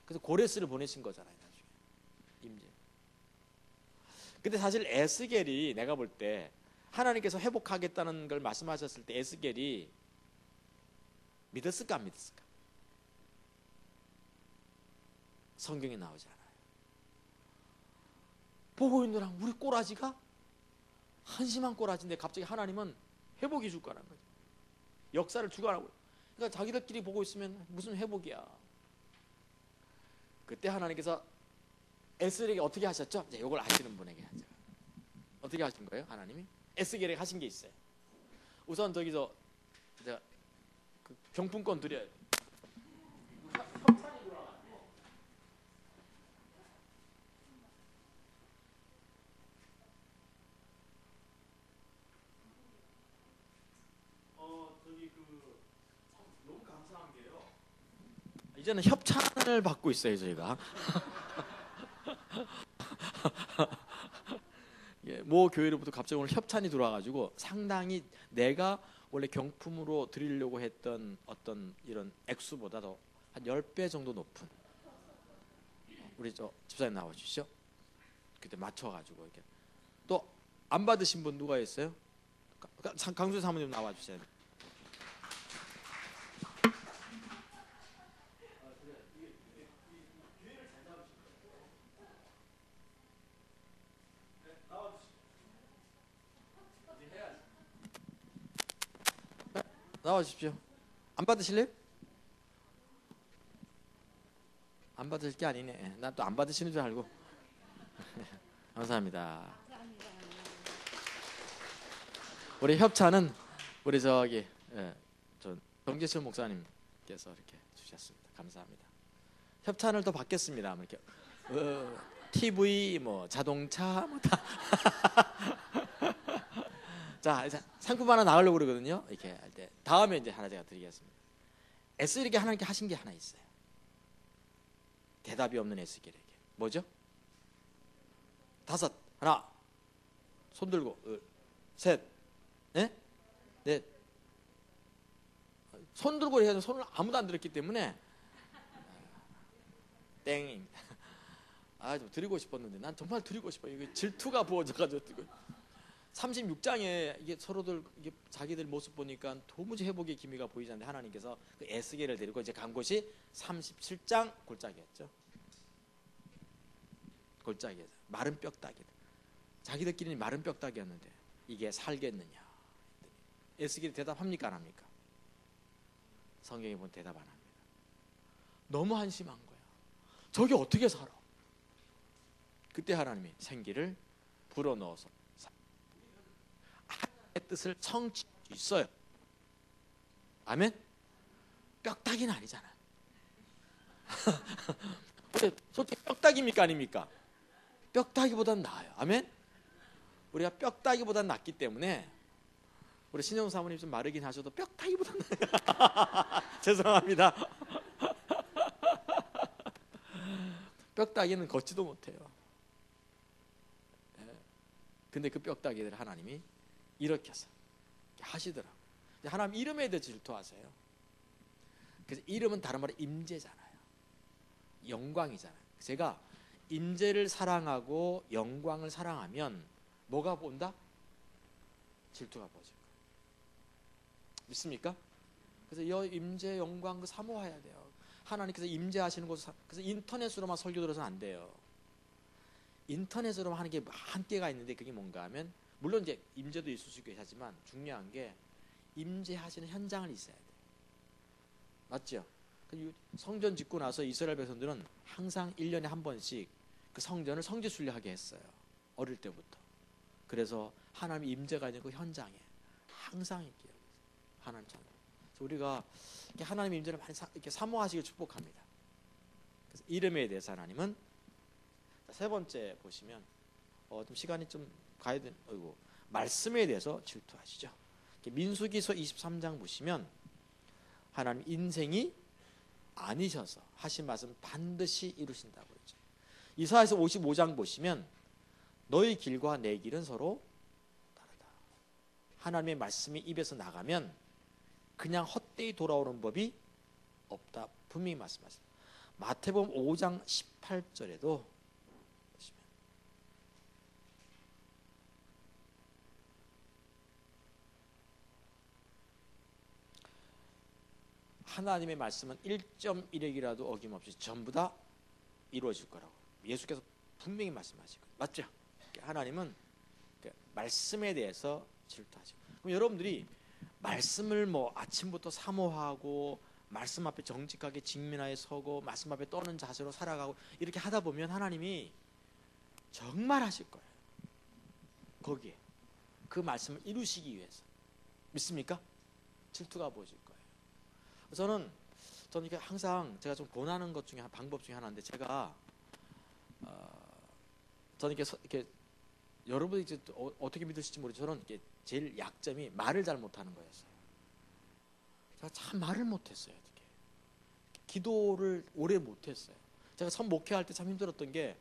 Speaker 1: 그래서 고레스를 보내신 거잖아요. 나중에 임재. 근데 사실 에스겔이 내가 볼 때 하나님께서 회복하겠다는 걸 말씀하셨을 때 에스겔이 믿었을까 안 믿었을까? 성경에 나오지 않아요. 보고 있느라 우리 꼬라지가 한심한 꼬라지인데 갑자기 하나님은 회복이 줄 거라는 거죠. 역사를 주관하고. 그러니까 자기들끼리 보고 있으면 무슨 회복이야. 그때 하나님께서 에스겔에게 어떻게 하셨죠? 이제 이걸 아시는 분에게 하죠. 어떻게 하신 거예요? 하나님이 에스겔에게 하신 게 있어요. 우선 저기서 그 경품권 드려요. 협찬이 들어와가지고 저기 너무 감사한 게요. 이제는 협찬을 받고 있어요 저희가. 예, 모 교회로부터 갑자기 오늘 협찬이 들어와가지고 상당히 내가 원래 경품으로 드리려고 했던 어떤 이런 액수보다도 한 10배 정도 높은, 우리 저 집사님 나와주시죠. 그때 맞춰가지고 이렇게. 또 안 받으신 분 누가 있어요? 강수 사모님 나와주세요. 나와주십시오. 안 받으실래요? 안 받으실 게 아니네. 난 또 안 받으시는 줄 알고. 감사합니다. 우리 협찬은 우리 저기 정재철 목사님께서 이렇게 주셨습니다. 감사합니다. 협찬을 또 받겠습니다. 이렇게 TV 뭐 자동차 뭐 다. 자, 상품 하나 나가려고 그러거든요. 이렇게 할 때 다음에 이제 하나 제가 드리겠습니다. 에스겔에게 하나님께 하신 게 하나 있어요. 대답이 없는 에스겔에게 뭐죠? 5, 하나, 손 들고, 셋, 넷. 손 들고 해야 손을 아무도 안 들었기 때문에 땡입니다. 좀 드리고 싶었는데 난 정말 드리고 싶어요. 이게 질투가 부어져가지고 36장에 이게 서로들 이게 자기들 모습 보니까 도무지 회복의 기미가 보이지 않는데 하나님께서 그 에스겔을 데리고 이제 간 곳이 37장 골짜기였죠. 골짜기에서 마른 뼈다귀. 자기들끼리는 마른 뼈다귀였는데 이게 살겠느냐. 에스겔이 대답합니까 안 합니까? 성경에 보면 대답 안 합니다. 너무 한심한 거야. 저게 어떻게 살아? 그때 하나님이 생기를 불어넣어서 하나님의 뜻을 성취할 수 있어요. 아멘? 뼈다귀는 아니잖아. 솔직히 뼈다귀입니까 아닙니까? 뼈다귀보다는 나아요. 아멘? 우리가 뼈다귀보다는 낫기 때문에 우리 신영 사모님 좀 마르긴 하셔도 뼈다귀보다는 나아요. 죄송합니다. 뼈다귀는 걷지도 못해요. 근데 그 뼈다귀를 하나님이 일으켜서 하시더라고요. 하나님 이름에 대해 질투하세요. 그래서 이름은 다른 말로 임재잖아요. 영광이잖아요. 제가 임재를 사랑하고 영광을 사랑하면 뭐가 본다? 질투가 보여질 거예요. 믿습니까? 그래서 이 임재 영광 그 사모해야 돼요. 하나님께서 임재하시는 곳, 그래서 인터넷으로만 설교 들어서는 안 돼요. 인터넷으로만 하는 게 한계가 있는데 그게 뭔가 하면 물론 이제 임재도 있을 수 있겠지만 중요한 게 임재하시는 현장을 있어야 돼요. 맞죠? 성전 짓고 나서 이스라엘 백성들은 항상 1년에 한 번씩 그 성전을 성지 순례하게 했어요. 어릴 때부터. 그래서 하나님의 임재가 있는 그 현장에 항상 있게 하나님 참. 우리가 하나님의 임재를 많이 이렇게 사모하시길 축복합니다. 그래서 이름에 대해서 하나님은 세 번째 보시면 좀 시간이 좀 가야 되는 말씀에 대해서 질투하시죠. 민수기서 23장 보시면 하나님 인생이 아니셔서 하신 말씀 반드시 이루신다고 그러죠. 이사야서 55장 보시면 너희 길과 내 길은 서로 다르다. 하나님의 말씀이 입에서 나가면 그냥 헛되이 돌아오는 법이 없다. 분명히 말씀하십니다. 마태복음 5장 18절에도 보시면 하나님의 말씀은 1.1핵이라도 어김없이 전부 다 이루어질 거라고 예수께서 분명히 말씀하시거든요. 맞죠? 하나님은 말씀에 대해서 질투하시고, 그럼 여러분들이 말씀을 뭐 아침부터 사모하고 말씀 앞에 정직하게 직면하여 서고 말씀 앞에 떠는 자세로 살아가고 이렇게 하다 보면 하나님이 정말 하실 거예요. 거기에 그 말씀을 이루시기 위해서. 믿습니까? 질투가 보여질 거예요. 저는 이렇게 항상 제가 좀 권하는 것 중에 방법 중에 하나인데, 제가 저는 이렇게 여러분이 이제 어떻게 믿으실지 모르지만 저는 이게 제일 약점이 말을 잘 못하는 거였어요. 제가 참 말을 못했어요. 어떻게 기도를 오래 못했어요. 제가 선 목회할 때 참 힘들었던 게,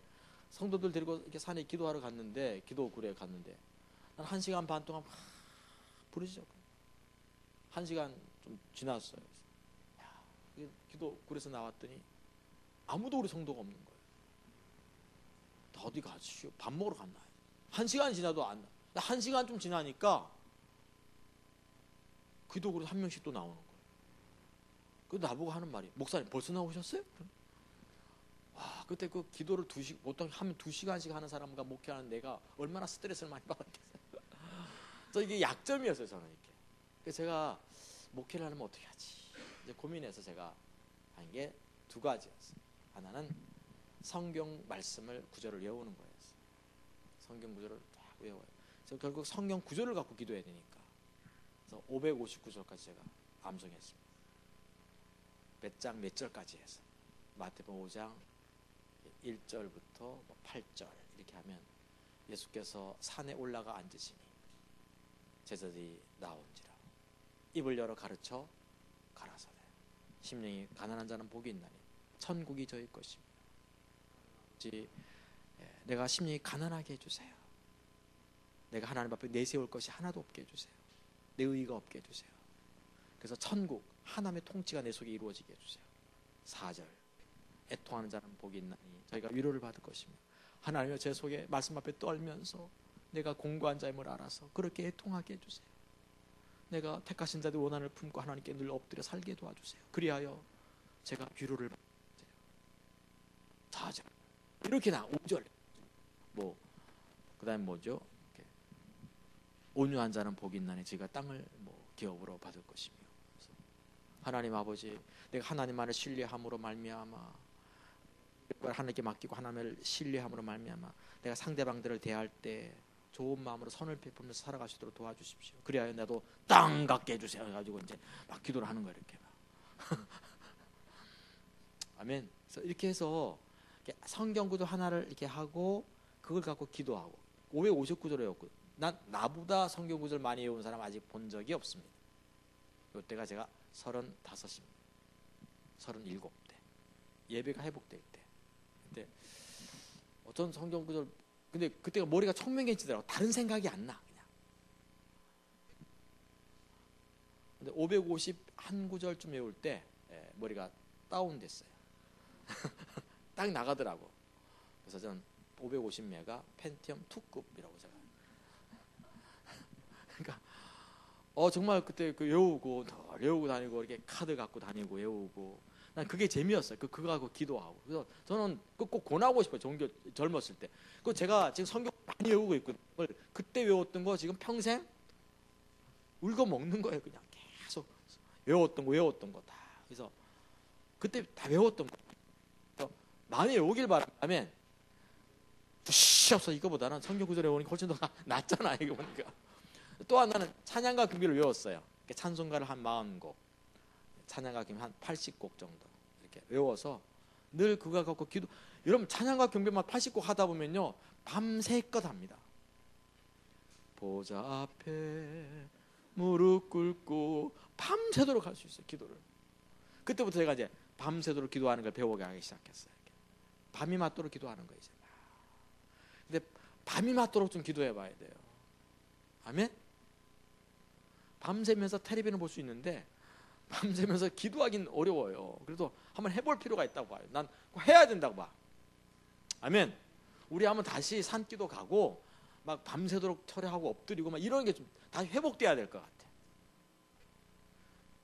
Speaker 1: 성도들 데리고 이렇게 산에 기도하러 갔는데, 기도굴에 갔는데 한 1시간 반 동안 막 부르시죠. 1시간 좀 지났어요. 기도굴에서 나왔더니 아무도 우리 성도가 없는 거예요. 어디 가시오? 밥 먹으러 갔나? 1시간 지나도 안 나. 1시간 좀 지나니까 기도굴에 한 명씩 또 나오는 거예요. 그 나보고 하는 말이, 목사님 벌써 나오셨어요? 와, 그때 그 기도를 보통 하면 2시간씩 하는 사람과 목회하는 내가 얼마나 스트레스를 많이 받았겠어요. 저 이게 약점이었어요, 저는 이렇게. 그래서 제가 목회를 하려면 어떻게 하지? 이제 고민해서 제가 한 게 2가지였어요. 하나는 성경 말씀을 구절을 외우는 거였어요. 성경 구절을 딱 외워요. 그래서 결국 성경 구절을 갖고 기도해야 되니까. 그래서 559절까지 제가 암송했습니다. 몇 장 몇 절까지 해서 마태복음 5장 1절부터 8절 이렇게 하면, 예수께서 산에 올라가 앉으시니 제자들이 나온지라 입을 열어 가르쳐 가라사대 심령이 가난한 자는 복이 있나니 천국이 저희 것입니다. 내가 심령이 가난하게 해주세요. 내가 하나님 앞에 내세울 것이 하나도 없게 해주세요. 내 의의가 없게 해주세요. 그래서 천국 하나님의 통치가 내 속에 이루어지게 해주세요. 4절 애통하는 자는 복이 있나니 저희가 위로를 받을 것이며, 하나님여 제 속에 말씀 앞에 떨면서 내가 공고한 자임을 알아서 그렇게 애통하게 해주세요. 내가 택하신 자들 원한을 품고 하나님께 늘 엎드려 살게 도와주세요. 그리하여 제가 위로를 받으세요. 4절 이렇게 5절 그 다음에 뭐죠? 온유한 자는 복이 있나니 저희가 땅을 기업으로 받을 것이며, 하나님 아버지, 내가 하나님만을 신뢰함으로 말미암아, 하나님께 맡기고 하나님을 신뢰함으로 말미암아 내가 상대방들을 대할 때 좋은 마음으로 선을 베풀면서 살아갈 수 있도록 도와주십시오. 그래야 나도 땅 갖게 해주세요. 해가지고 이제 막 기도를 하는 거예요. 이렇게 아멘. 그래서 이렇게 해서 성경 구절 하나를 이렇게 하고 그걸 갖고 기도하고 559절을 외웠고, 나보다 성경 구절 많이 외운 사람 아직 본 적이 없습니다. 이때가 제가 35입니다. 37때 예배가 회복될 때. 근데 어떤 성경 구절, 근데 그때가 머리가 청명해지더라고. 다른 생각이 안 나. 그냥. 근데 551구절쯤 외울 때 머리가 다운됐어요. 딱 나가더라고. 그래서 저는 550메가 펜티엄 2급이라고 제가. 그러니까 정말 그때 외우고 다니고 이렇게 카드 갖고 다니고 외우고, 난 그게 재미였어요. 그거 갖고 기도하고. 그래서 저는 꼭 권하고 싶어요. 종교 젊었을 때. 그 제가 지금 성경 많이 외우고 있거든요. 그때 외웠던 거 지금 평생 울고 먹는 거예요. 그냥 계속 외웠던 거 다. 그래서 그때 다 외웠던 거. 많이 외우길 바라면 부시 없어. 이거보다는 성경 구절 외우는 게 훨씬 더 낫잖아. 이거 보니까. 또 하나는 찬양과 경배를 외웠어요. 찬송가를 한 40곡, 찬양과 경배 한 80곡 정도 이렇게 외워서 늘 그거 갖고 기도. 여러분 찬양과 경배만 80곡 하다 보면요 밤새껏 합니다. 보좌 앞에 무릎 꿇고 밤새도록 할 수 있어요. 기도를. 그때부터 제가 이제 밤새도록 기도하는 걸 배워가기 시작했어요. 밤이 맞도록 기도하는 거예요. 근데 밤이 맞도록 좀 기도해봐야 돼요. 아멘. 밤새면서 텔레비전을 볼 수 있는데 밤새면서 기도하기는 어려워요. 그래도 한번 해볼 필요가 있다고 봐요. 난 해야 된다고 봐. 아멘. 우리 한번 다시 산기도 가고 막 밤새도록 철회하고 엎드리고 막 이런 게 좀 다시 회복돼야 될 것 같아.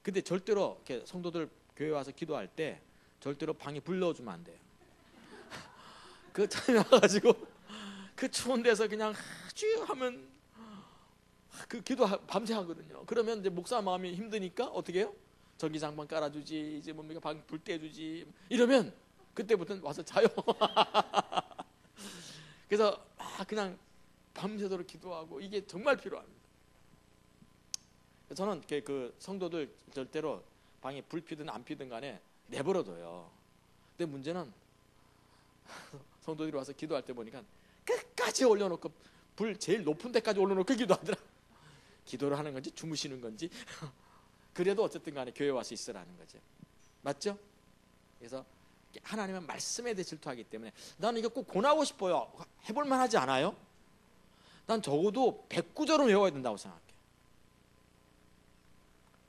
Speaker 1: 근데 절대로 이렇게 성도들 교회 와서 기도할 때 절대로 방에 불 넣어주면 안 돼요. 그 처음에 와가지고 그 추운 데서 그냥 쭉 하면 그 기도 밤새 하거든요. 그러면 이제 목사 마음이 힘드니까 어떻게 해요? 전기장판 깔아주지, 이제 뭡니까 방 불 떼주지 이러면 그때부터는 와서 자요. 그래서 그냥 밤새도록 기도하고 이게 정말 필요합니다. 저는 그 성도들 절대로 방에 불 피든 안 피든 간에 내버려둬요. 근데 문제는 성도들이 와서 기도할 때 보니까 끝까지 올려놓고 불 제일 높은 데까지 올려놓고 기도하더라. 기도를 하는 건지 주무시는 건지 그래도 어쨌든 간에 교회 와서 있으라는 거죠. 맞죠? 그래서 하나님은 말씀에 대해 질투하기 때문에 나는 이거 꼭 권하고 싶어요. 해볼 만하지 않아요? 난 적어도 109절은 외워야 된다고 생각해.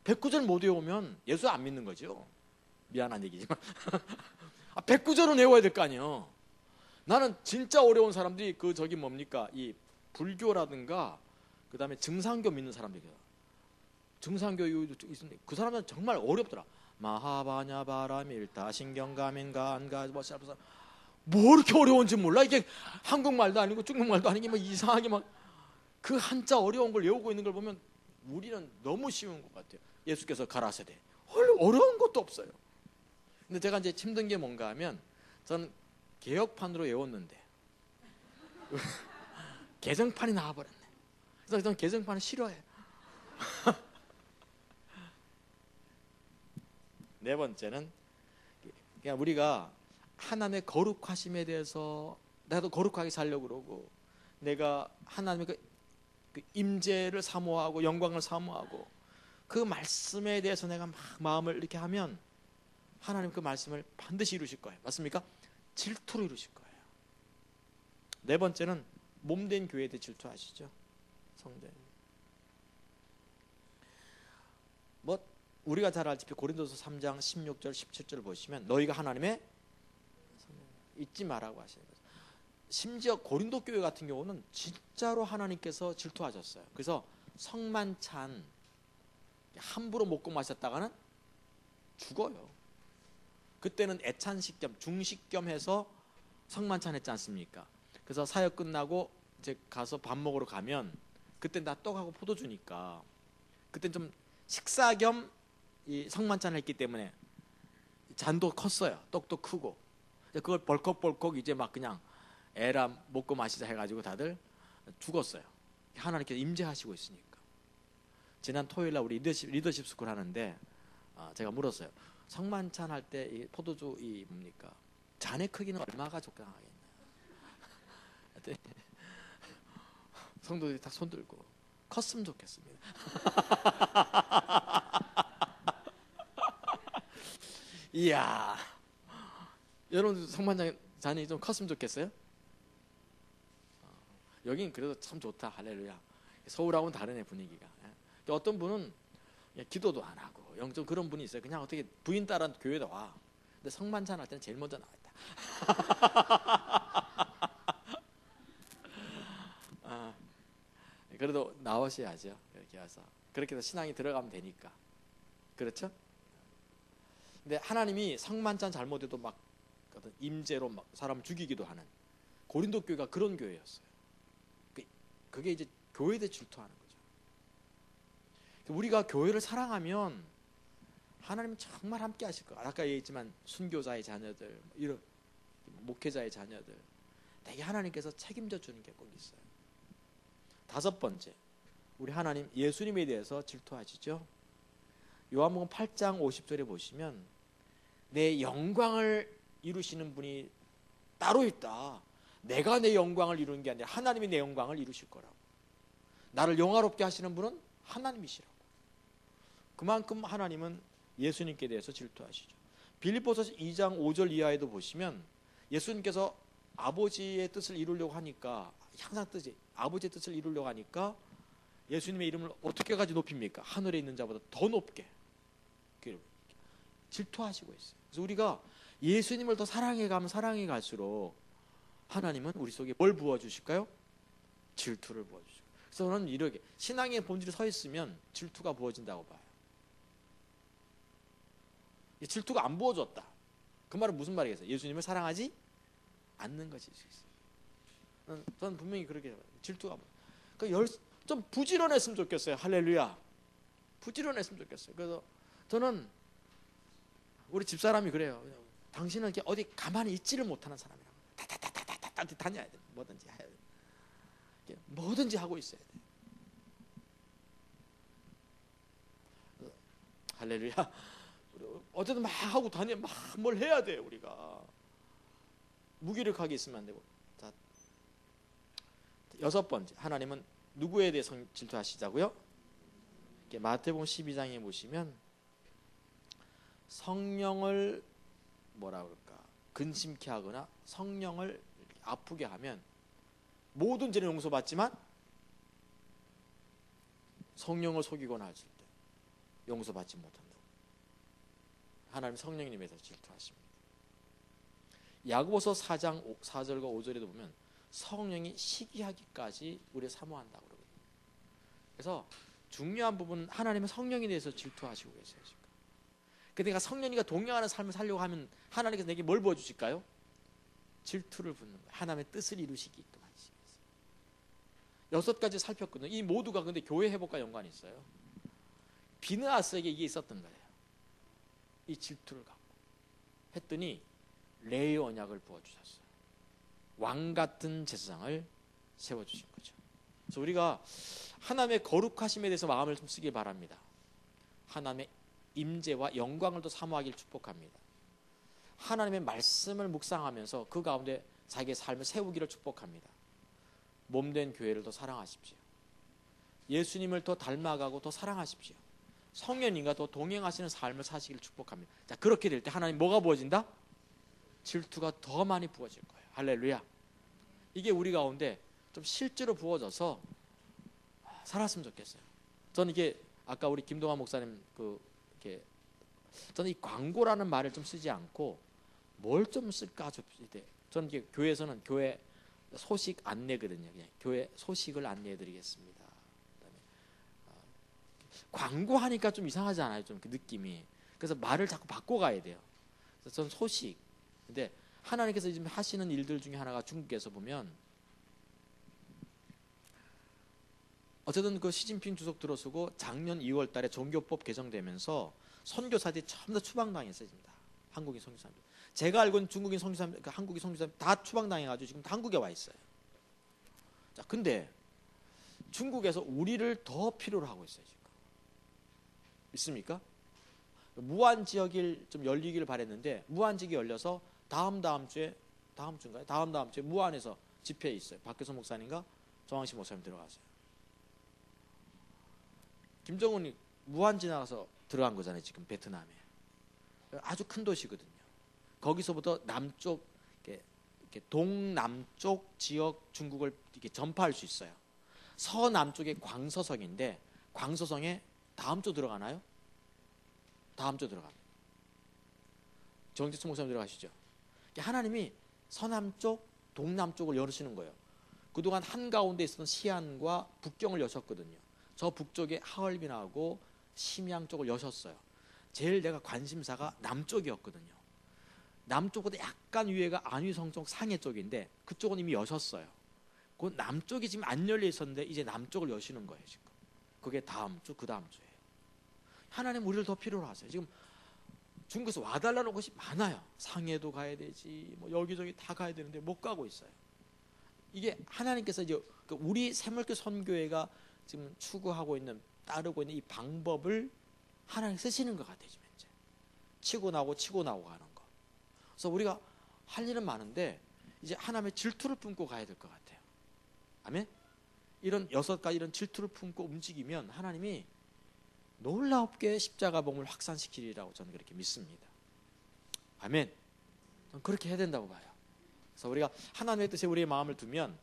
Speaker 1: 109절 못 외우면 예수 안 믿는 거죠. 미안한 얘기지만 109절은 외워야 될 거 아니에요. 나는 진짜 어려운 사람들이 그 저기 뭡니까 이 불교라든가 그 다음에 증상교 믿는 사람들이에요. 증상교 있는데 그 사람들은 정말 어렵더라. 마하바냐 바라밀타 신경가민가 안가 뭐 이렇게 어려운지 몰라. 이게 한국말도 아니고 중국말도 아니고 막 이상하게 막 그 한자 어려운 걸 외우고 있는 걸 보면 우리는 너무 쉬운 것 같아요. 예수께서 가라사대 어려운 것도 없어요. 근데 제가 이제 힘든 게 뭔가 하면 저는 개혁판으로 외웠는데 개정판이 나와버렸네. 그래서 저는 개정판을 싫어해요. 네 번째는 그냥 우리가 하나님의 거룩하심에 대해서 나도 거룩하게 살려고 그러고 내가 하나님의 그 임재를 사모하고 영광을 사모하고 그 말씀에 대해서 내가 막 마음을 이렇게 하면 하나님 그 말씀을 반드시 이루실 거예요. 맞습니까? 질투로 이루실 거예요. 네 번째는 몸된 교회에 대해 질투하시죠. 성대. 뭐 우리가 잘 알다시피 고린도서 3장 16절 17절 보시면 너희가 하나님의 잊지 말라고 하시는 거죠. 심지어 고린도 교회 같은 경우는 진짜로 하나님께서 질투하셨어요. 그래서 성만찬 함부로 먹고 마셨다가는 죽어요. 그때는 애찬식 겸 중식 겸 해서 성만찬 했지 않습니까? 그래서 사역 끝나고 이제 가서 밥 먹으러 가면 그때 나 떡하고 포도 주니까 그때 좀 식사 겸 이 성만찬을 했기 때문에 잔도 컸어요. 떡도 크고 그걸 벌컥벌컥 이제 막 그냥 에라 먹고 마시자 해가지고 다들 죽었어요. 하나님께서 임재하시고 있으니까. 지난 토요일날 우리 리더십 스쿨 하는데 제가 물었어요. 성만찬 할 때 이 포도주 이 뭡니까 잔의 크기는 얼마가 적당하겠나요? 성도들이 딱 손들고 컸으면 좋겠습니다. 이야, 여러분 성만찬 잔이 좀 컸으면 좋겠어요? 여긴 그래도 참 좋다. 할렐루야. 서울하고는 다르네 분위기가. 어떤 분은 기도도 안 하고 영적 그런 분이 있어요. 그냥 어떻게 부인 따라 교회도 와. 근데 성만찬 할 때는 제일 먼저 나왔다. 그래도 나오셔야죠. 이렇게 와서 그렇게 해서 신앙이 들어가면 되니까. 그렇죠? 근데 하나님이 성만찬 잘못해도 막 어떤 임재로 막 사람 죽이기도 하는 고린도 교회가 그런 교회였어요. 그게 이제 교회에 대해 질투하는 거죠. 우리가 교회를 사랑하면 하나님은 정말 함께 하실 거예요. 아까 얘기했지만 순교자의 자녀들, 이런 목회자의 자녀들, 되게 하나님께서 책임져 주는 게 꼭 있어요. 다섯 번째, 우리 하나님 예수님에 대해서 질투하시죠. 요한복음 8장 50절에 보시면 내 영광을 이루시는 분이 따로 있다. 내가 내 영광을 이루는 게 아니라 하나님이 내 영광을 이루실 거라고. 나를 영화롭게 하시는 분은 하나님이시라고. 그만큼 하나님은 예수님께 대해서 질투하시죠. 빌립보서 2장 5절 이하에도 보시면 예수님께서 아버지의 뜻을 이루려고 하니까 항상 뜻이 아버지의 뜻을 이루려고 하니까 예수님의 이름을 어떻게까지 높입니까? 하늘에 있는 자보다 더 높게 질투하시고 있어요. 그래서 우리가 예수님을 더 사랑해 가면 사랑해 갈수록 하나님은 우리 속에 뭘 부어주실까요? 질투를 부어주시고. 그래서 저는 이렇게 신앙의 본질이 서 있으면 질투가 부어진다고 봐요. 질투가 안 부어졌다. 그 말은 무슨 말이겠어요? 예수님을 사랑하지 않는 것이 있어요. 저는 분명히 그렇게 질투가 좀 부지런했으면 좋겠어요. 할렐루야. 부지런했으면 좋겠어요. 그래서 저는 우리 집사람이 그래요. 당신은 이렇게 어디 가만히 있지를 못하는 사람이라고. 다다다다다다 다녀야 돼. 뭐든지 해야 돼. 뭐든지 하고 있어야 돼. 할렐루야. 어쨌든 막 하고 다니, 막 뭘 해야 돼 우리가. 무기력하게 있으면 안 되고. 자, 6번째, 하나님은 누구에 대해 질투하시자고요? 마태복음 12장에 보시면 성령을 뭐라 그럴까 근심케 하거나 성령을 아프게 하면 모든 죄는 용서받지만 성령을 속이거나 하실 때 용서받지 못한다. 하나님 성령님에서 질투하십니다. 야고보서 4장 4절과 5절에도 보면 성령이 시기하기까지 우리를 사모한다고 그러거든요. 그래서 중요한 부분은 하나님은 성령에 대해서 질투하시고 계세요. 지금. 그러니까 성령이가 동행하는 삶을 살려고 하면 하나님께서 내게 뭘 보여주실까요? 질투를 붓는 거예요. 하나님의 뜻을 이루시게끔 하시겠어요. 6가지 살폈거든요. 이 모두가 근데 교회 회복과 연관이 있어요. 비느하스에게 이게 있었던 거예요. 이 질투를 갖고 했더니 레위 언약을 부어주셨어요. 왕 같은 제사장을 세워주신 거죠. 그래서 우리가 하나님의 거룩하심에 대해서 마음을 좀 쓰길 바랍니다. 하나님의 임재와 영광을 더 사모하길 축복합니다. 하나님의 말씀을 묵상하면서 그 가운데 자기의 삶을 세우기를 축복합니다. 몸된 교회를 더 사랑하십시오. 예수님을 더 닮아가고 더 사랑하십시오. 성령님과 더 동행하시는 삶을 사시기를 축복합니다. 자, 그렇게 될 때 하나님 뭐가 부어진다? 질투가 더 많이 부어질 거예요. 할렐루야. 이게 우리 가운데 좀 실제로 부어져서 살았으면 좋겠어요. 저는 이게 아까 우리 김동환 목사님 이렇게 저는 이 광고라는 말을 좀 쓰지 않고 뭘 좀 쓸까 좀 돼. 저는 이게 교회에서는 교회 소식 안내거든요. 그냥 교회 소식을 안내해드리겠습니다. 그다음에 광고하니까 좀 이상하지 않아요? 좀 그 느낌이. 그래서 말을 자꾸 바꿔가야 돼요. 그래서 저는 소식. 근데 하나님께서 지금 하시는 일들 중에 하나가 중국에서 보면 어쨌든 그 시진핑 주석 들어서고 작년 2월 달에 종교법 개정되면서 선교사들이 전부 다 추방당했어요. 한국인 선교사들. 제가 알고는 중국인 선교사들, 한국인 선교사들 다 추방당해가지고 지금 한국에 와 있어요. 자, 근데 중국에서 우리를 더 필요로 하고 있어요. 지금. 믿습니까? 무한 지역일 좀 열리기를 바랬는데 무한 지역이 열려서 다음 주에 무안에서 집회에 있어요. 박교선 목사님과 정황식 목사님 들어가세요. 김정은이 무안 지나가서 들어간 거잖아요. 지금 베트남에 아주 큰 도시거든요. 거기서부터 남쪽 이렇게 동남쪽 지역 중국을 이렇게 전파할 수 있어요. 서남쪽에 광서성인데 광서성에 다음 주 들어가나요? 다음 주 들어갑니다. 정지수 목사님 들어가시죠. 하나님이 서남쪽, 동남쪽을 열으시는 거예요. 그동안 한가운데 있었던 시안과 북경을 여셨거든요. 저 북쪽에 하얼빈하고 심양 쪽을 여셨어요. 제일 내가 관심사가 남쪽이었거든요. 남쪽보다 약간 위에가 안위성 쪽 상해 쪽인데 그쪽은 이미 여셨어요. 그 남쪽이 지금 안 열려 있었는데 이제 남쪽을 여시는 거예요. 지금 그게 다음 주, 그 다음 주에 하나님 우리를 더 필요로 하세요. 지금 중국에서 와달라는 곳이 많아요. 상해도 가야 되지, 뭐 여기저기 다 가야 되는데 못 가고 있어요. 이게 하나님께서 이제 우리 새물교 선교회가 지금 추구하고 있는, 따르고 있는 이 방법을 하나님 쓰시는 것 같아요. 지금 현재 치고 나오고 가는 거. 그래서 우리가 할 일은 많은데 이제 하나님의 질투를 품고 가야 될 것 같아요. 아멘. 이런 6가지 이런 질투를 품고 움직이면 하나님이 놀랍게 십자가 복음을 확산시키리라고 저는 그렇게 믿습니다. 아멘. 저는 그렇게 해야 된다고 봐요. 그래서 우리가 하나님의 뜻에 우리의 마음을 두면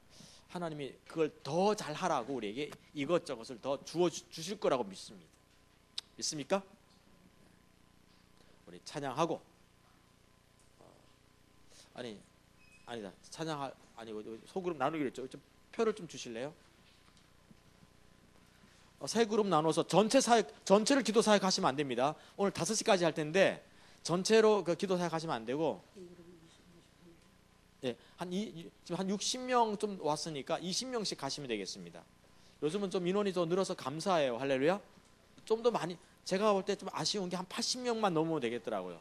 Speaker 1: 하나님이 그걸 더 잘하라고 우리에게 이것저것을 더 주실 거라고 믿습니다. 믿습니까? 우리 찬양하고 아니다. 찬양할 아니고 소그룹 나누기로 했죠. 좀 표를 좀 주실래요? 세 그룹 나눠서 전체를 기도 사역 하시면 안 됩니다. 오늘 5시까지 할 텐데 전체로 그 기도 사역하시면 안 되고, 예, 지금 한 60명 좀 왔으니까 20명씩 가시면 되겠습니다. 요즘은 좀 인원이 더 늘어서 감사해요. 할렐루야. 좀 더 많이, 제가 볼 때 좀 아쉬운 게 한 80명만 넘으면 되겠더라고요.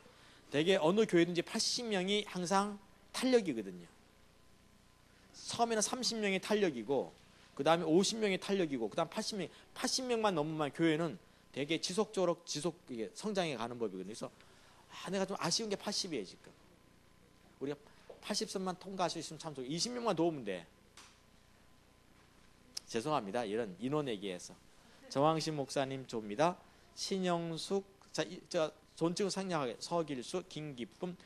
Speaker 1: 대개 어느 교회든지 80명이 항상 탄력이거든요. 처음에는 30명이 탄력이고, 그 다음에 50명이 탄력이고, 그 다음 80명만 넘으면 교회는 되게 지속적으로 성장해 가는 법이거든요. 그래서 내가 좀 아쉬운 게 80이에요 지금. 우리가 80선만 통과할 수 있으면 참 좋고, 20명만 도우면 돼. 죄송합니다. 이런 인원 얘기해서. 정황신 목사님 조입니다. 신영숙, 자, 존칭 상냥하게 서길수, 김기쁨,